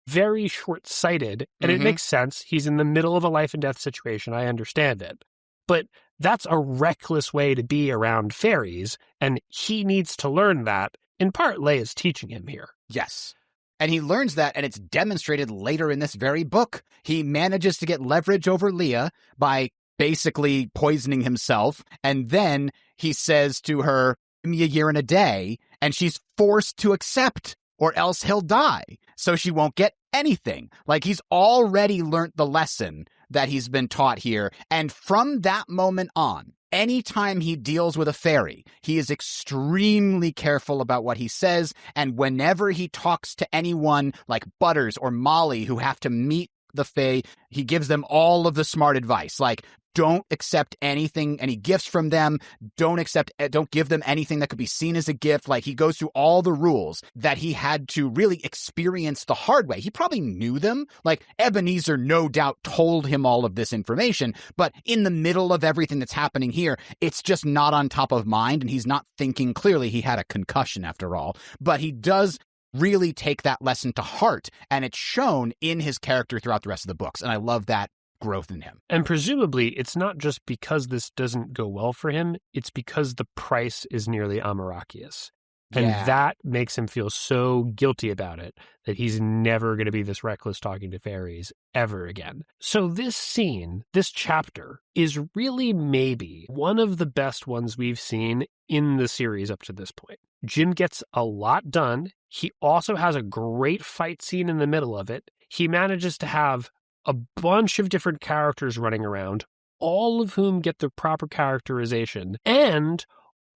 very short-sighted, and it makes sense. He's in the middle of a life and death situation. I understand it. But that's a reckless way to be around fairies, and he needs to learn that. In part, Leia's teaching him here. Yes. And he learns that, and it's demonstrated later in this very book. He manages to get leverage over Leia by basically poisoning himself, and then he says to her, "Give me a year and a day," and she's forced to accept, or else he'll die. So she won't get anything. Like, he's already learned the lesson that he's been taught here, and from that moment on, anytime he deals with a fairy, he is extremely careful about what he says, and whenever he talks to anyone like Butters or Molly who have to meet the Fae, he gives them all of the smart advice, like, don't accept anything, any gifts from them. Don't give them anything that could be seen as a gift. Like, he goes through all the rules that he had to really experience the hard way. He probably knew them. Like, Ebenezer no doubt told him all of this information, but in the middle of everything that's happening here, it's just not on top of mind, and he's not thinking clearly. He had a concussion after all, but he does really take that lesson to heart, and it's shown in his character throughout the rest of the books, and I love that growth in him. And presumably, it's not just because this doesn't go well for him, it's because the price is nearly Amarachius. And that makes him feel so guilty about it that he's never going to be this reckless talking to fairies ever again. So this scene, this chapter, is really maybe one of the best ones we've seen in the series up to this point. Jim gets a lot done. He also has a great fight scene in the middle of it. He manages to have a bunch of different characters running around, all of whom get the proper characterization, and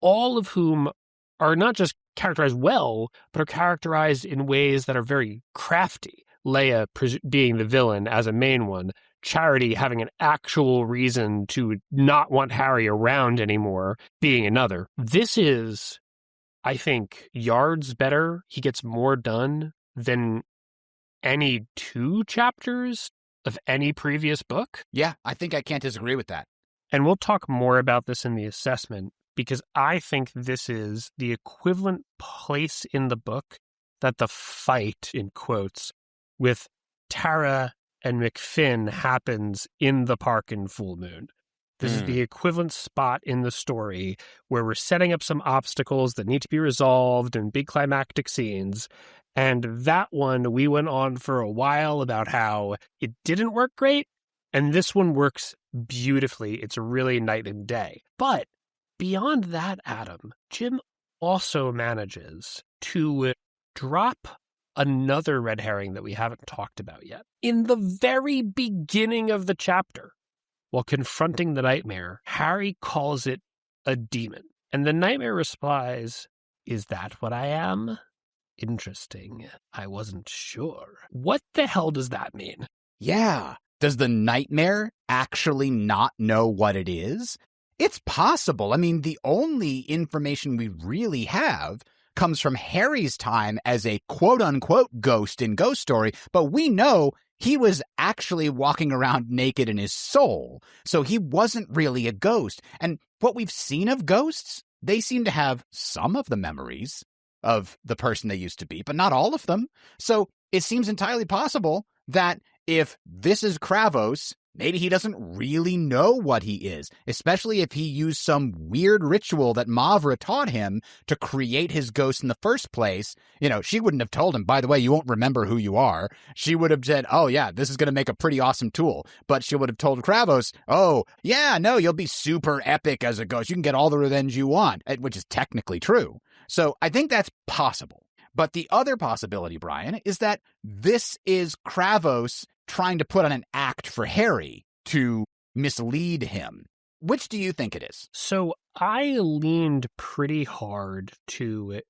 all of whom are not just characterized well, but are characterized in ways that are very crafty. Leia being the villain as a main one, Charity having an actual reason to not want Harry around anymore being another. This is, I think, yards better. He gets more done than any 2 chapters of any previous book. Yeah, I think I can't disagree with that. And we'll talk more about this in the assessment, because I think this is the equivalent place in the book that the fight, in quotes, with Tara and McFinn happens in the park in Full Moon. This is the equivalent spot in the story where we're setting up some obstacles that need to be resolved and big climactic scenes. And that one, we went on for a while about how it didn't work great. And this one works beautifully. It's really night and day. But beyond that, Adam, Jim also manages to drop another red herring that we haven't talked about yet. In the very beginning of the chapter, while confronting the nightmare, Harry calls it a demon. And the nightmare replies, "Is that what I am? Interesting. I wasn't sure." What the hell does that mean? Yeah. Does the nightmare actually not know what it is? It's possible. I mean, the only information we really have comes from Harry's time as a quote-unquote ghost in Ghost Story, but we know he was actually walking around naked in his soul, so he wasn't really a ghost. And what we've seen of ghosts, they seem to have some of the memories of the person they used to be, but not all of them. So it seems entirely possible that if this is Kravos, maybe he doesn't really know what he is, especially if he used some weird ritual that Mavra taught him to create his ghost in the first place. You know, she wouldn't have told him, by the way, you won't remember who you are. She would have said, oh yeah, this is going to make a pretty awesome tool. But she would have told Kravos, oh yeah, no, you'll be super epic as a ghost. You can get all the revenge you want, which is technically true. So I think that's possible. But the other possibility, Brian, is that this is Kravos trying to put on an act for Harry to mislead him. Which do you think it is? So I leaned pretty hard to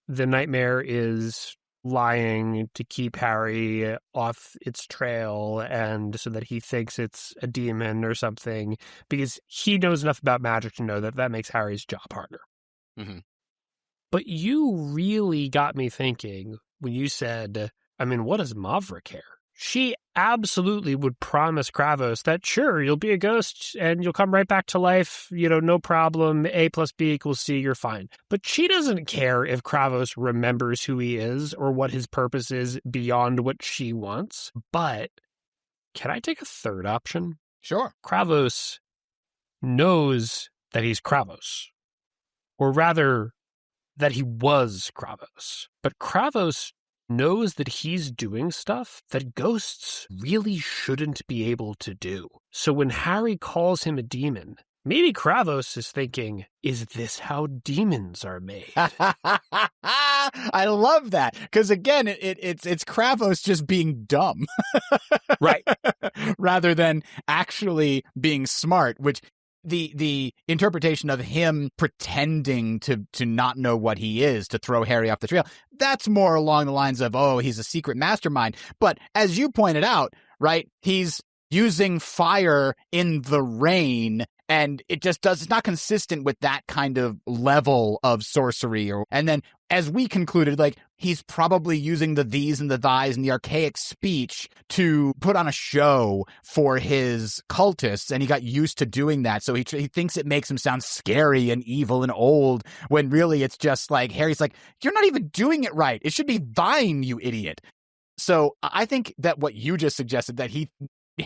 the nightmare is lying to keep Harry off its trail, and so that he thinks it's a demon or something, because he knows enough about magic to know that that makes Harry's job harder. Mm-hmm. But you really got me thinking when you said, I mean, what does Mavra care? she absolutely would promise Kravos that, sure, you'll be a ghost and you'll come right back to life, no problem, A plus B equals C, you're fine. But she doesn't care if Kravos remembers who he is or what his purpose is beyond what she wants. But can I take a third option? Sure. Kravos knows that he's Kravos, or rather, that he was Kravos. But Kravos knows that he's doing stuff that ghosts really shouldn't be able to do. So when Harry calls him a demon, maybe Kravos is thinking, is this how demons are made? I love that. Because again, it's Kravos just being dumb. Right. Rather than actually being smart, which the interpretation of him pretending to not know what he is, to throw Harry off the trail, that's more along the lines of, oh, he's a secret mastermind. But as you pointed out, right, he's using fire in the rain, and it's not consistent with that kind of level of sorcery. And then, as we concluded, like, he's probably using the these and the thys and the archaic speech to put on a show for his cultists, and he got used to doing that. So he thinks it makes him sound scary and evil and old, when really it's just like, Harry's like, you're not even doing it right. It should be thine, you idiot. So I think that what you just suggested, that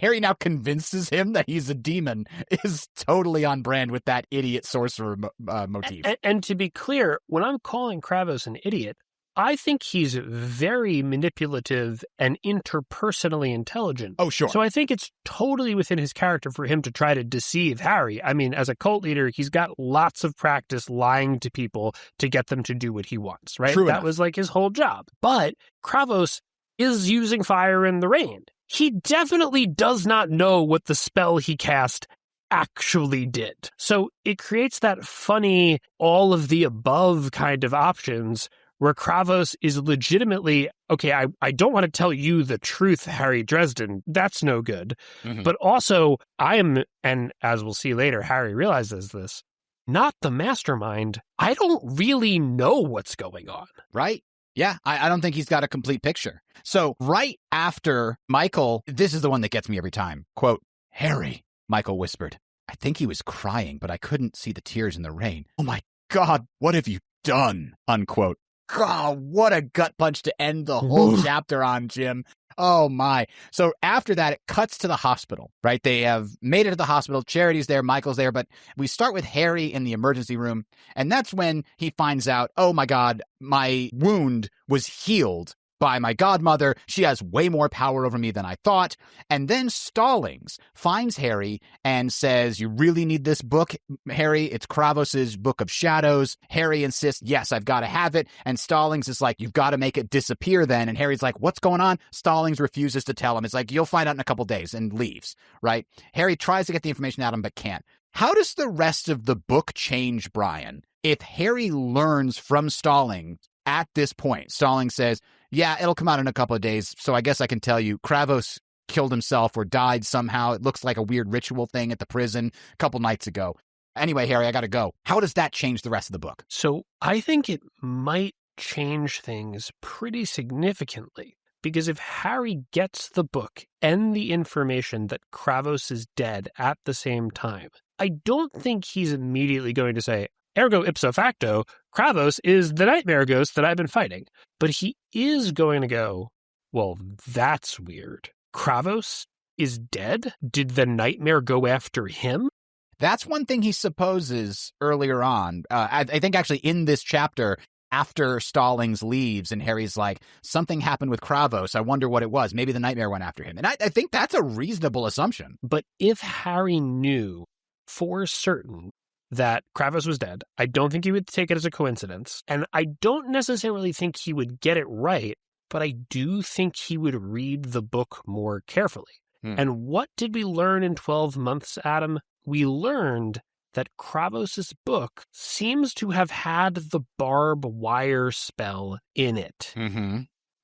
Harry now convinces him that he's a demon, is totally on brand with that idiot sorcerer motif. And to be clear, when I'm calling Kravos an idiot, I think he's very manipulative and interpersonally intelligent. Oh, sure. So I think it's totally within his character for him to try to deceive Harry. I mean, as a cult leader, he's got lots of practice lying to people to get them to do what he wants, right? True that enough. was like his whole job. But Kravos is using fire in the rain. He definitely does not know what the spell he cast actually did. So it creates that funny, all of the above kind of options where Kravos is legitimately, okay, I don't want to tell you the truth, Harry Dresden. That's no good. Mm-hmm. But also, I am, and as we'll see later, Harry realizes this, not the mastermind. I don't really know what's going on. Right. Yeah, I don't think he's got a complete picture. So right after Michael, this is the one that gets me every time. Quote, Harry, Michael whispered. I think he was crying, but I couldn't see the tears in the rain. Oh my God, what have you done? Unquote. God, what a gut punch to end the whole chapter on, Jim. Oh my. So after that, it cuts to the hospital, right? They have made it to the hospital. Charity's there, Michael's there, but we start with Harry in the emergency room. And that's when he finds out, oh my God, my wound was healed by my godmother. She has way more power over me than I thought. And then Stallings finds Harry and says, you really need this book, Harry. It's Kravos's Book of Shadows. Harry insists, yes, I've got to have it. And Stallings is like, you've got to make it disappear then. And Harry's like, what's going on? Stallings refuses to tell him. It's like, you'll find out in a couple days, and leaves, right? Harry tries to get the information out of him, but can't. How does the rest of the book change, Brian, if Harry learns from Stallings at this point? Stallings says, yeah, it'll come out in a couple of days, so I guess I can tell you, Kravos killed himself or died somehow. It looks like a weird ritual thing at the prison a couple nights ago. Anyway, Harry, I got to go. How does that change the rest of the book? So I think it might change things pretty significantly, because if Harry gets the book and the information that Kravos is dead at the same time, I don't think he's immediately going to say, ergo ipso facto, Kravos is the nightmare ghost that I've been fighting. But he is going to go, well, that's weird. Kravos is dead? Did the nightmare go after him? That's one thing he supposes earlier on. I think actually in this chapter, after Stallings leaves and Harry's like, something happened with Kravos. I wonder what it was. Maybe the nightmare went after him. And I think that's a reasonable assumption. But if Harry knew for certain that Kravos was dead, I don't think he would take it as a coincidence. And I don't necessarily think he would get it right, but I do think he would read the book more carefully. And what did we learn in 12 months, Adam? We learned that Kravos' book seems to have had the barb wire spell in it. Mm-hmm.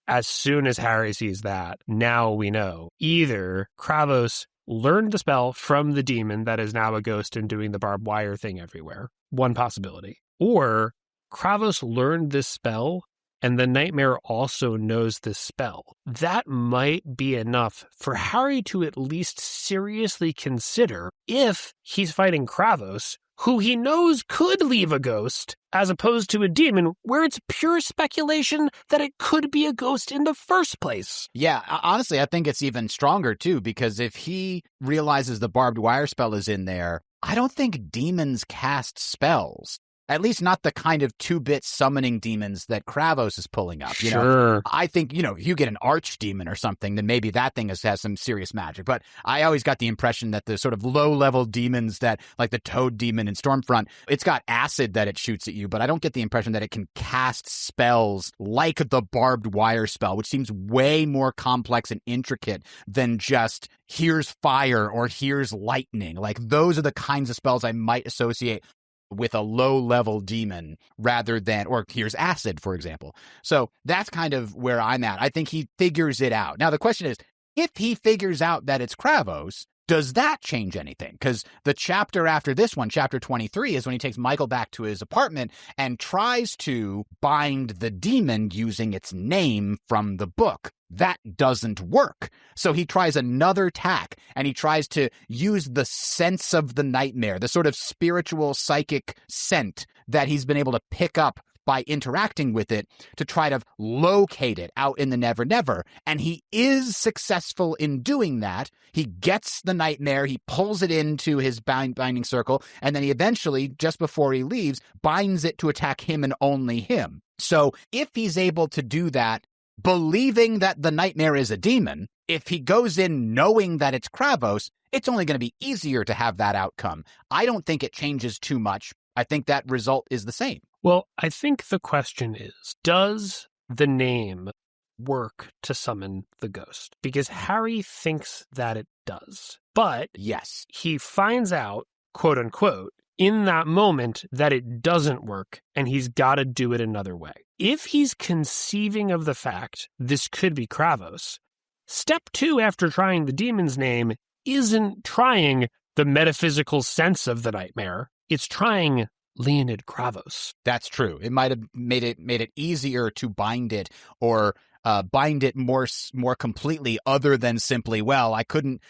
As soon as Harry sees that, now we know. Either Kravos learned the spell from the demon that is now a ghost and doing the barbed wire thing everywhere. One possibility. Or Kravos learned this spell and the nightmare also knows this spell, that might be enough for Harry to at least seriously consider if he's fighting Kravos, who he knows could leave a ghost, as opposed to a demon, where it's pure speculation that it could be a ghost in the first place. Yeah, honestly, I think it's even stronger, too, because if he realizes the barbed wire spell is in there, I don't think demons cast spells. At least not the kind of 2-bit summoning demons that Kravos is pulling up. You know, I think, if you get an archdemon or something, then maybe that thing has some serious magic. But I always got the impression that the sort of low-level demons that, like the Toad demon in Stormfront, it's got acid that it shoots at you, but I don't get the impression that it can cast spells like the barbed wire spell, which seems way more complex and intricate than just here's fire or here's lightning. Like, those are the kinds of spells I might associate with a low-level demon rather than, or here's acid, for example. So that's kind of where I'm at. I think he figures it out. Now, the question is, if he figures out that it's Kravos, does that change anything? Because the chapter after this one, chapter 23, is when he takes Michael back to his apartment and tries to bind the demon using its name from the book. That doesn't work. So he tries another tack, and he tries to use the sense of the nightmare, the sort of spiritual psychic scent that he's been able to pick up by interacting with it to try to locate it out in the Never Never. And he is successful in doing that. He gets the nightmare, he pulls it into his binding circle, and then he eventually, just before he leaves, binds it to attack him and only him. So if he's able to do that, believing that the nightmare is a demon, if he goes in knowing that it's Kravos, it's only going to be easier to have that outcome. I don't think it changes too much. I think that result is the same. Well, I think the question is, does the name work to summon the ghost? Because Harry thinks that it does. But yes, he finds out, quote unquote, in that moment that it doesn't work and he's got to do it another way. If he's conceiving of the fact this could be Kravos, step 2 after trying the demon's name isn't trying the metaphysical sense of the nightmare. It's trying Leonid Kravos. That's true. It might have made it easier to bind it or bind it more completely, other than simply, well, I couldn't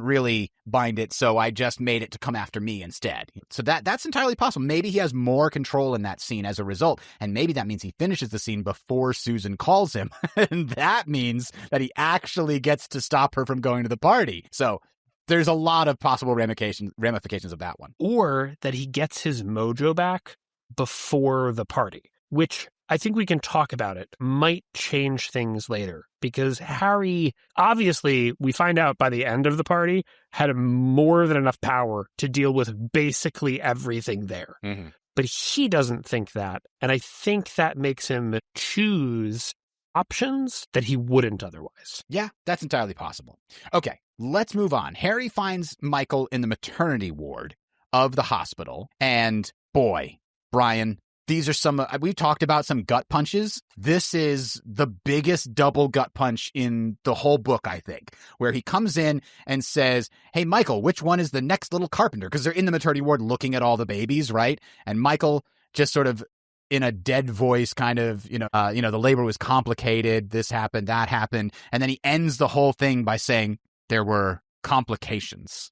really bind it, so I just made it to come after me instead. So that's entirely possible. Maybe he has more control in that scene as a result, and maybe that means he finishes the scene before Susan calls him, and that means that he actually gets to stop her from going to the party. So there's a lot of possible ramifications of that one. Or that he gets his mojo back before the party, which I think we can talk about. It might change things later, because Harry, obviously, we find out by the end of the party, had more than enough power to deal with basically everything there. Mm-hmm. But he doesn't think that, and I think that makes him choose options that he wouldn't otherwise. Yeah, that's entirely possible. Okay, let's move on. Harry finds Michael in the maternity ward of the hospital, and boy, Brian, these are we talked about some gut punches. This is the biggest double gut punch in the whole book, I think, where he comes in and says, hey, Michael, which one is the next little carpenter? Because they're in the maternity ward looking at all the babies, right? And Michael just sort of, in a dead voice, kind of, the labor was complicated, this happened, that happened. And then he ends the whole thing by saying there were complications.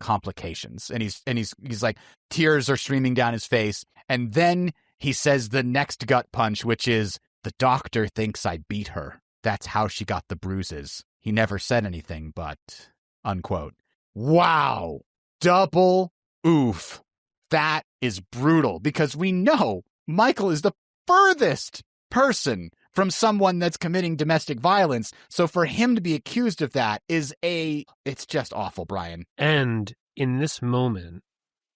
And he's like, tears are streaming down his face. And then he says the next gut punch, which is, the doctor thinks I beat her. That's how she got the bruises. He never said anything, but, unquote. Wow. Double oof. That is brutal, because we know Michael is the furthest person from someone that's committing domestic violence. So for him to be accused of that it's just awful, Brian. And in this moment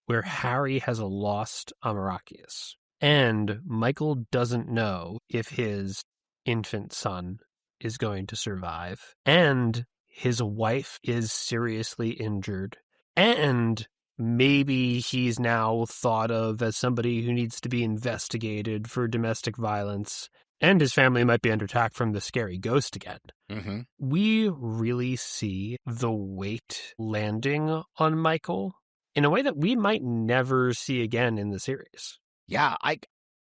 where Harry has lost Amarakius, and Michael doesn't know if his infant son is going to survive, and his wife is seriously injured, and maybe he's now thought of as somebody who needs to be investigated for domestic violence, and his family might be under attack from the scary ghost again. Mm-hmm. We really see the weight landing on Michael in a way that we might never see again in the series. Yeah,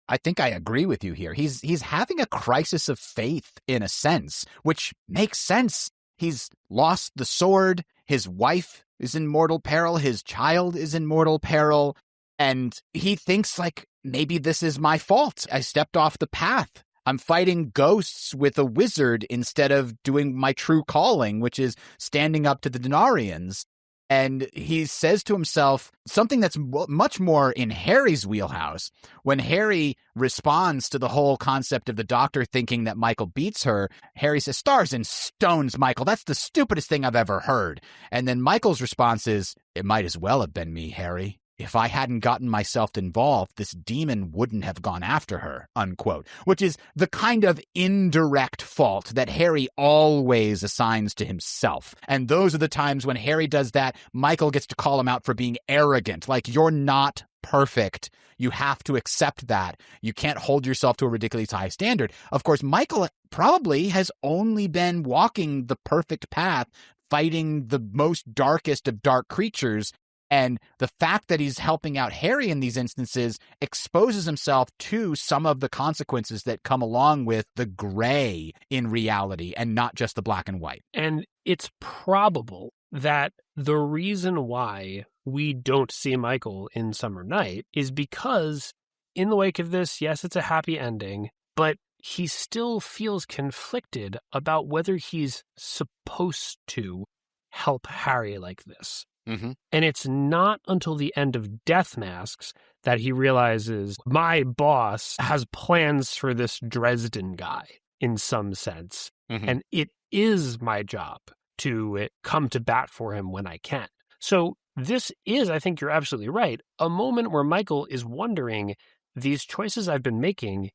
I think I agree with you here. He's having a crisis of faith in a sense, which makes sense. He's lost the sword. His wife is in mortal peril. His child is in mortal peril. And he thinks, like, maybe this is my fault. I stepped off the path. I'm fighting ghosts with a wizard instead of doing my true calling, which is standing up to the Denarians. And he says to himself something that's much more in Harry's wheelhouse. When Harry responds to the whole concept of the doctor thinking that Michael beats her, Harry says, "Stars and stones, Michael, that's the stupidest thing I've ever heard." And then Michael's response is, "It might as well have been me, Harry. If I hadn't gotten myself involved, this demon wouldn't have gone after her," unquote, which is the kind of indirect fault that Harry always assigns to himself. And those are the times when Harry does that, Michael gets to call him out for being arrogant, like, you're not perfect. You have to accept that. You can't hold yourself to a ridiculously high standard. Of course, Michael probably has only been walking the perfect path, fighting the most darkest of dark creatures. And the fact that he's helping out Harry in these instances exposes himself to some of the consequences that come along with the gray in reality and not just the black and white. And it's probable that the reason why we don't see Michael in Summer Night is because in the wake of this, yes, it's a happy ending, but he still feels conflicted about whether he's supposed to help Harry like this. Mm-hmm. And it's not until the end of Death Masks that he realizes my boss has plans for this Dresden guy in some sense. Mm-hmm. And it is my job to come to bat for him when I can. So this is, I think you're absolutely right, a moment where Michael is wondering, these choices I've been making,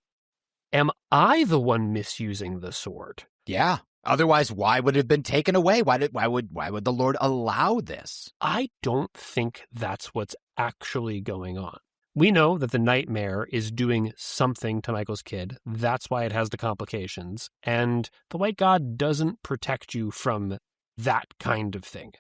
am I the one misusing the sword? Yeah. Otherwise, why would it have been taken away? Why would the Lord allow this? I don't think that's what's actually going on. We know that the nightmare is doing something to Michael's kid. That's why it has the complications. And the White God doesn't protect you from that kind of thing.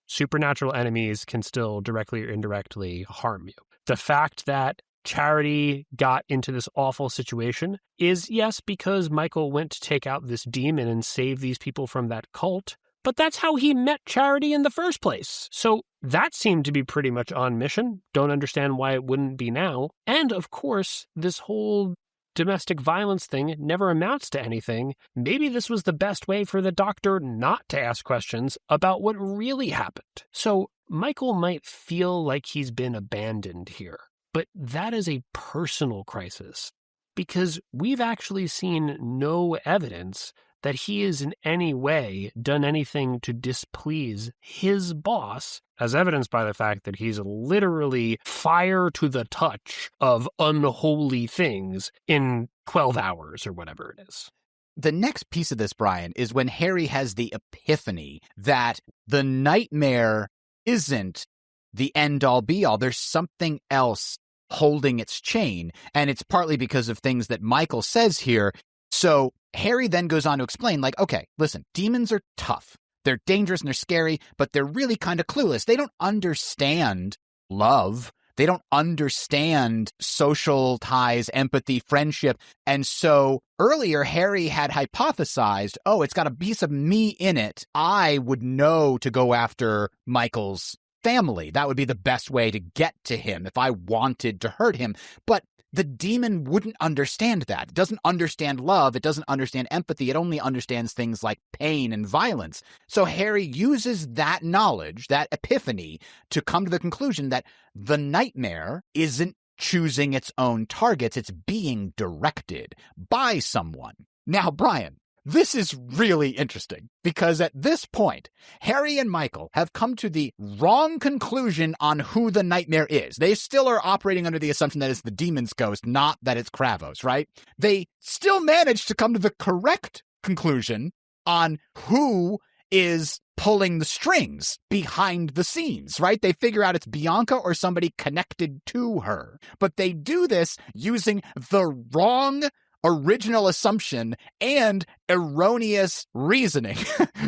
Supernatural enemies can still directly or indirectly harm you. The fact that Charity got into this awful situation is, yes, because Michael went to take out this demon and save these people from that cult, but that's how he met Charity in the first place. So that seemed to be pretty much on mission. Don't understand why it wouldn't be now. And of course, this whole domestic violence thing never amounts to anything. Maybe this was the best way for the doctor not to ask questions about what really happened. So Michael might feel like he's been abandoned here. But that is a personal crisis, because we've actually seen no evidence that he has in any way done anything to displease his boss, as evidenced by the fact that he's literally fire to the touch of unholy things in 12 hours or whatever it is. The next piece of this, Brian, is when Harry has the epiphany that the nightmare isn't the end-all be-all. There's something else holding its chain, and it's partly because of things that Michael says here. So Harry then goes on to explain, like, okay, listen, demons are tough. They're dangerous and they're scary, but they're really kind of clueless. They don't understand love. They don't understand social ties, empathy, friendship. And so earlier, Harry had hypothesized, oh, it's got a piece of me in it. I would know to go after Michael's family. That would be the best way to get to him if I wanted to hurt him. But the demon wouldn't understand that. It doesn't understand love. It doesn't understand empathy. It only understands things like pain and violence. So Harry uses that knowledge, that epiphany, to come to the conclusion that the nightmare isn't choosing its own targets. It's being directed by someone. Now, Brian, this is really interesting because at this point, Harry and Michael have come to the wrong conclusion on who the nightmare is. They still are operating under the assumption that it's the demon's ghost, not that it's Kravos, right? They still manage to come to the correct conclusion on who is pulling the strings behind the scenes, right? They figure out it's Bianca or somebody connected to her. But they do this using the wrong original assumption and erroneous reasoning.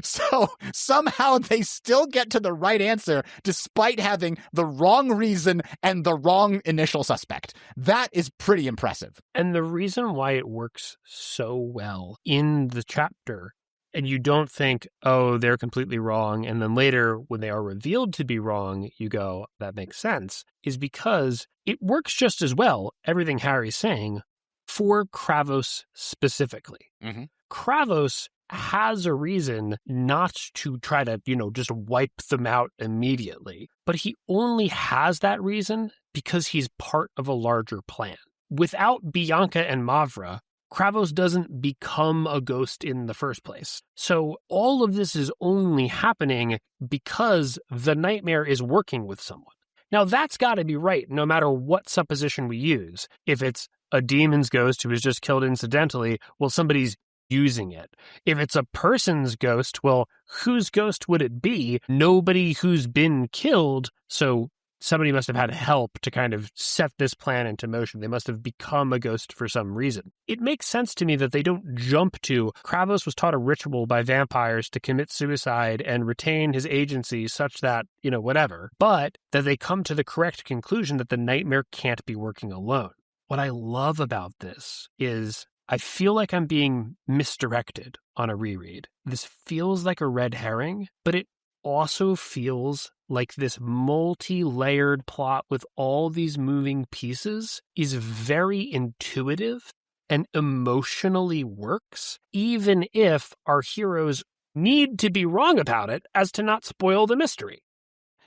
So somehow they still get to the right answer despite having the wrong reason and the wrong initial suspect. That is pretty impressive. And the reason why it works so well in the chapter, and you don't think, oh, they're completely wrong, and then later when they are revealed to be wrong, you go, that makes sense, is because it works just as well, everything Harry's saying, for Kravos specifically. Mm-hmm. Kravos has a reason not to try to, just wipe them out immediately, but he only has that reason because he's part of a larger plan. Without Bianca and Mavra, Kravos doesn't become a ghost in the first place. So all of this is only happening because the nightmare is working with someone. Now that's got to be right no matter what supposition we use. If it's a demon's ghost who was just killed incidentally, well, somebody's using it. If it's a person's ghost, well, whose ghost would it be? Nobody who's been killed, so somebody must have had help to kind of set this plan into motion. They must have become a ghost for some reason. It makes sense to me that they don't jump to Kravos was taught a ritual by vampires to commit suicide and retain his agency such that, whatever, but that they come to the correct conclusion that the nightmare can't be working alone. What I love about this is I feel like I'm being misdirected on a reread. This feels like a red herring, but it also feels like this multi-layered plot with all these moving pieces is very intuitive and emotionally works, even if our heroes need to be wrong about it as to not spoil the mystery.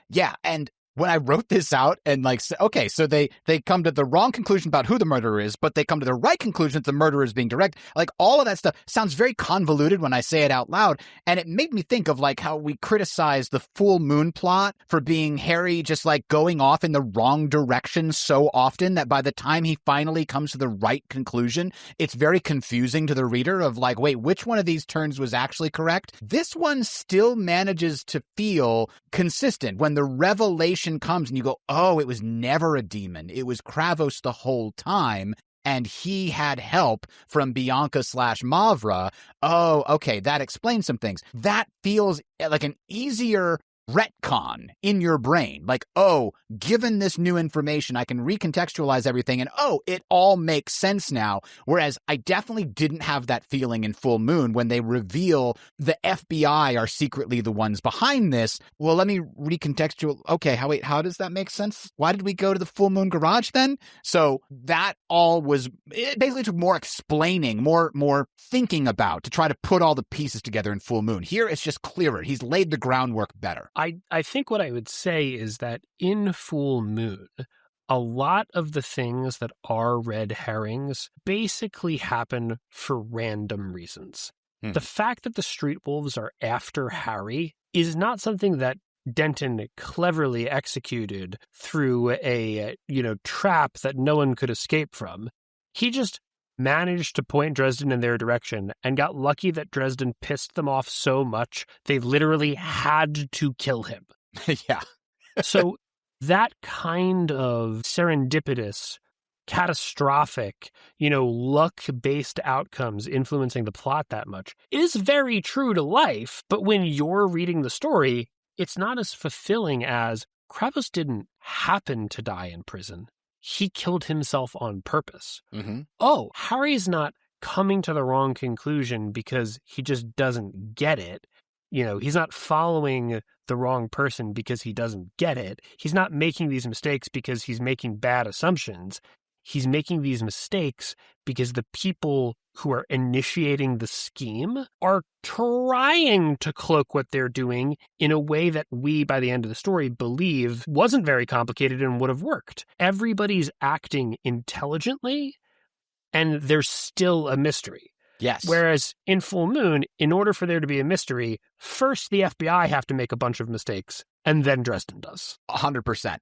Yeah, and when I wrote this out and okay, so they come to the wrong conclusion about who the murderer is, but they come to the right conclusion that the murderer is being direct. All of that stuff sounds very convoluted when I say it out loud. And it made me think of how we criticize the full moon plot for being Harry just going off in the wrong direction so often that by the time he finally comes to the right conclusion, it's very confusing to the reader of wait, which one of these turns was actually correct? This one still manages to feel consistent when the revelation comes and you go, oh, it was never a demon. It was Kravos the whole time. And he had help from Bianca/Mavra. Oh, okay, that explains some things. That feels like an easier retcon in your brain. Oh, given this new information, I can recontextualize everything and it all makes sense now. Whereas I definitely didn't have that feeling in Full Moon when they reveal the FBI are secretly the ones behind this. Well, let me recontextual. Okay, how does that make sense? Why did we go to the Full Moon garage then? So that all it basically took more explaining, more thinking about to try to put all the pieces together in Full Moon. Here, it's just clearer. He's laid the groundwork better. I think what I would say is that in Full Moon, a lot of the things that are red herrings basically happen for random reasons. The fact that the Street Wolves are after Harry is not something that Denton cleverly executed through a, trap that no one could escape from. He just managed to point Dresden in their direction and got lucky that Dresden pissed them off so much they literally had to kill him. Yeah. So that kind of serendipitous, catastrophic, luck-based outcomes influencing the plot that much is very true to life. But when you're reading the story, it's not as fulfilling as Kravos didn't happen to die in prison. He killed himself on purpose. Mm-hmm. Oh, Harry's not coming to the wrong conclusion because he just doesn't get it. He's not following the wrong person because he doesn't get it. He's not making these mistakes because he's making bad assumptions. He's making these mistakes because the people who are initiating the scheme are trying to cloak what they're doing in a way that we, by the end of the story, believe wasn't very complicated and would have worked. Everybody's acting intelligently, and there's still a mystery. Yes. Whereas in Full Moon, in order for there to be a mystery, first the FBI have to make a bunch of mistakes, and then Dresden does. 100%.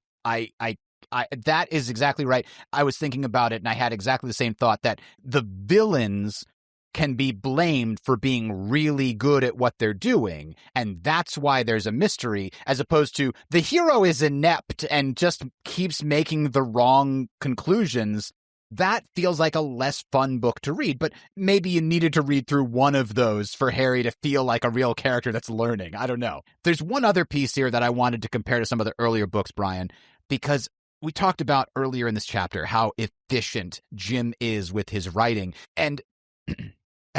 That is exactly right. I was thinking about it, and I had exactly the same thought that the villains can be blamed for being really good at what they're doing, and that's why there's a mystery, as opposed to the hero is inept and just keeps making the wrong conclusions. that feels like a less fun book to read, but maybe you needed to read through one of those for Harry to feel like a real character that's learning. I don't know. There's one other piece here that I wanted to compare to some of the earlier books, Brian, because we talked about earlier in this chapter how efficient Jim is with his writing. And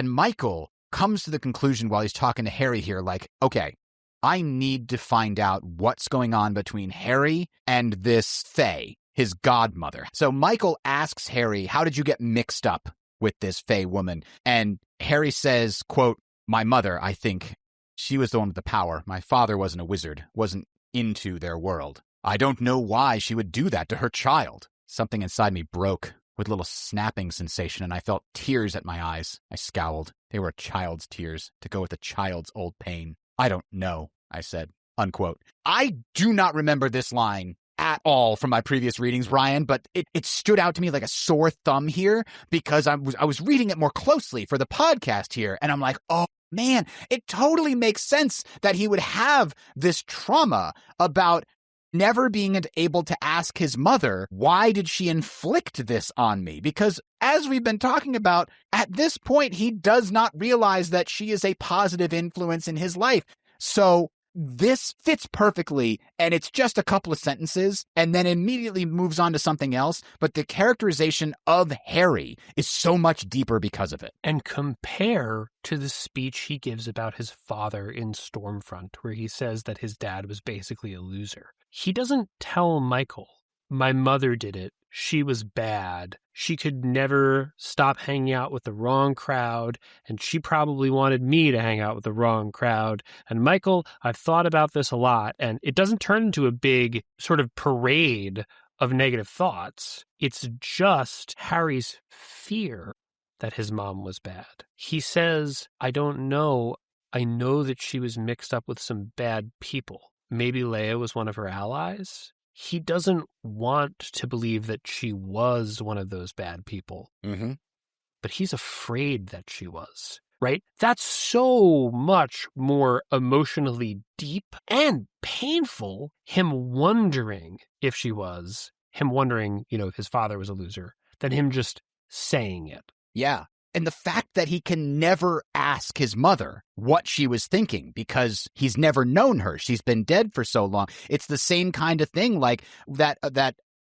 Michael comes to the conclusion while he's talking to Harry here, like, okay, I need to find out what's going on between Harry and this Fae, his godmother. So Michael asks Harry, how did you get mixed up with this Fae woman? And Harry says, quote, my mother, I think, she was the one with the power. My father wasn't a wizard, wasn't into their world. I don't know why she would do that to her child. Something inside me broke with a little snapping sensation, and I felt tears at my eyes. I scowled. They were a child's tears to go with a child's old pain. I don't know, I said, unquote. I do not remember this line at all from my previous readings, Brian, but it stood out to me like a sore thumb here because I was reading it more closely for the podcast here, and I'm like, oh man, it totally makes sense that he would have this trauma about never being able to ask his mother, why did she inflict this on me? Because as we've been talking about, at this point, he does not realize that she is a positive influence in his life. So this fits perfectly, and it's just a couple of sentences, and then immediately moves on to something else. But the characterization of Harry is so much deeper because of it. And compare to the speech he gives about his father in Stormfront, where he says that his dad was basically a loser. He doesn't tell Michael, my mother did it. She was bad. She could never stop hanging out with the wrong crowd, and she probably wanted me to hang out with the wrong crowd. And Michael, I've thought about this a lot, and it doesn't turn into a big sort of parade of negative thoughts. It's just Harry's fear that his mom was bad. He says, I don't know. I know that she was mixed up with some bad people. Maybe Leia was one of her allies. He doesn't want to believe that she was one of those bad people, but he's afraid that she was, right? That's so much more emotionally deep and painful, him wondering if she was, him wondering, if his father was a loser, than him just saying it. Yeah. And the fact that he can never ask his mother what she was thinking because he's never known her. She's been dead for so long. It's the same kind of thing like that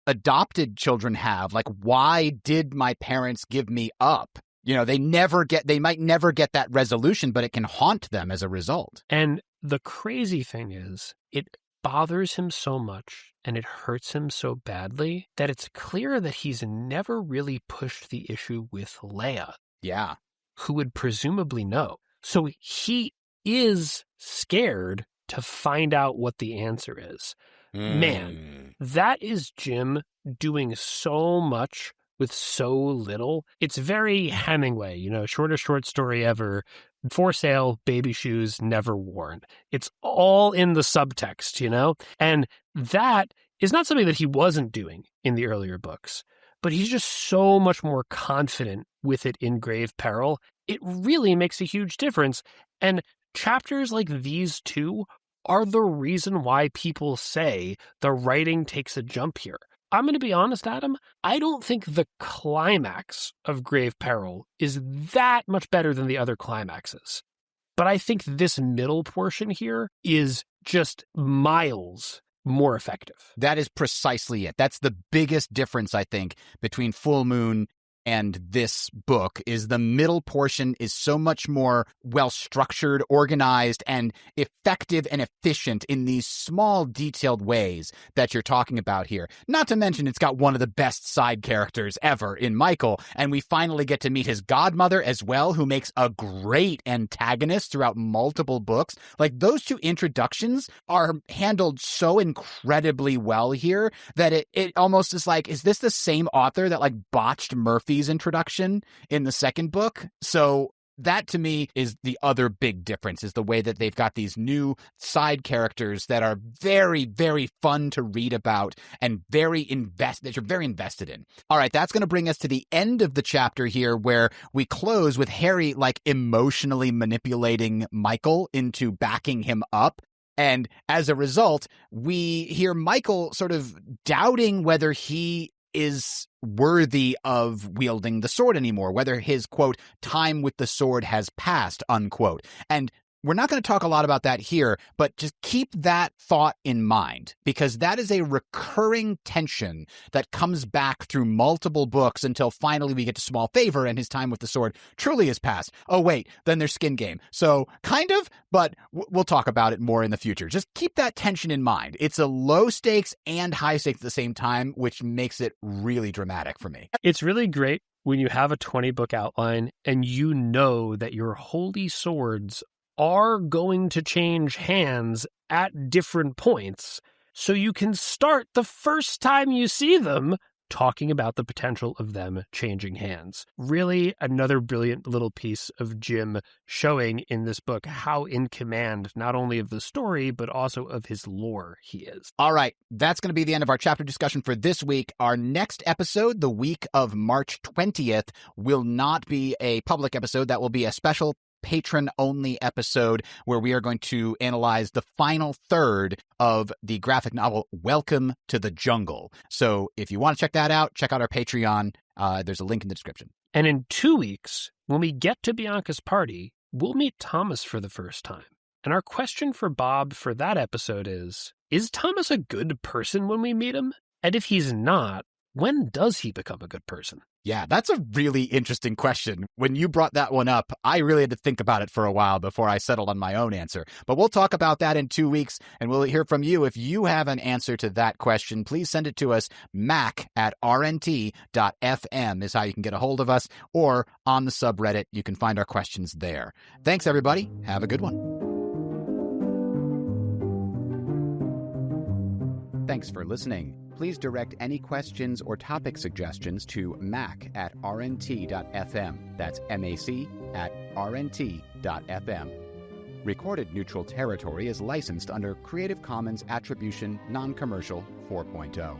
adopted children have. Like, why did my parents give me up? They might never get that resolution, but it can haunt them as a result. And the crazy thing is, it bothers him so much and it hurts him so badly that it's clear that he's never really pushed the issue with Leia. Yeah. Who would presumably know. So he is scared to find out what the answer is. Man, that is Jim doing so much with so little. It's very Hemingway, shortest short story ever. For sale, baby shoes never worn. It's all in the subtext, And that is not something that he wasn't doing in the earlier books, but he's just so much more confident with it in Grave Peril. It really makes a huge difference. And chapters like these two are the reason why people say the writing takes a jump here. I'm going to be honest, Adam, I don't think the climax of Grave Peril is that much better than the other climaxes. But I think this middle portion here is just miles more effective. That is precisely it. That's the biggest difference, I think, between Full Moon and this book is the middle portion is so much more well-structured, organized, and effective and efficient in these small, detailed ways that you're talking about here. Not to mention it's got one of the best side characters ever in Michael, and we finally get to meet his godmother as well, who makes a great antagonist throughout multiple books. Like, those two introductions are handled so incredibly well here that it almost is like, is this the same author that, like, botched Murphy's introduction in the second book? So that to me is the other big difference, is the way that they've got these new side characters that are very, very fun to read about and that you're very invested in. All right, that's going to bring us to the end of the chapter here, where we close with Harry like emotionally manipulating Michael into backing him up. And as a result, we hear Michael sort of doubting whether he is worthy of wielding the sword anymore, whether his, quote, time with the sword has passed, unquote. And we're not going to talk a lot about that here, but just keep that thought in mind, because that is a recurring tension that comes back through multiple books until finally we get to Small Favor and his time with the sword truly has passed. Oh, wait, then there's Skin Game. So kind of, but we'll talk about it more in the future. Just keep that tension in mind. It's a low stakes and high stakes at the same time, which makes it really dramatic for me. It's really great when you have a 20-book outline and you know that your holy swords are going to change hands at different points, so you can start the first time you see them talking about the potential of them changing hands. Really, another brilliant little piece of Jim showing in this book how in command not only of the story, but also of his lore he is. All right, that's going to be the end of our chapter discussion for this week. Our next episode, the week of March 20th, will not be a public episode. That will be a special patron-only episode where we are going to analyze the final third of the graphic novel Welcome to the Jungle. So if you want to check that out, check out our Patreon. There's a link in the description. And in 2 weeks, when we get to Bianca's party, we'll meet Thomas for the first time. And our question for Bob for that episode is Thomas a good person when we meet him? And if he's not, when does he become a good person? Yeah, that's a really interesting question. When you brought that one up, I really had to think about it for a while before I settled on my own answer. But we'll talk about that in 2 weeks, and we'll hear from you. If you have an answer to that question, please send it to us. mac@rnt.fm is how you can get a hold of us, or on the subreddit. You can find our questions there. Thanks, everybody. Have a good one. Thanks for listening. Please direct any questions or topic suggestions to mac@rnt.fm. That's mac@rnt.fm. Recorded Neutral Territory is licensed under Creative Commons Attribution Non-Commercial 4.0.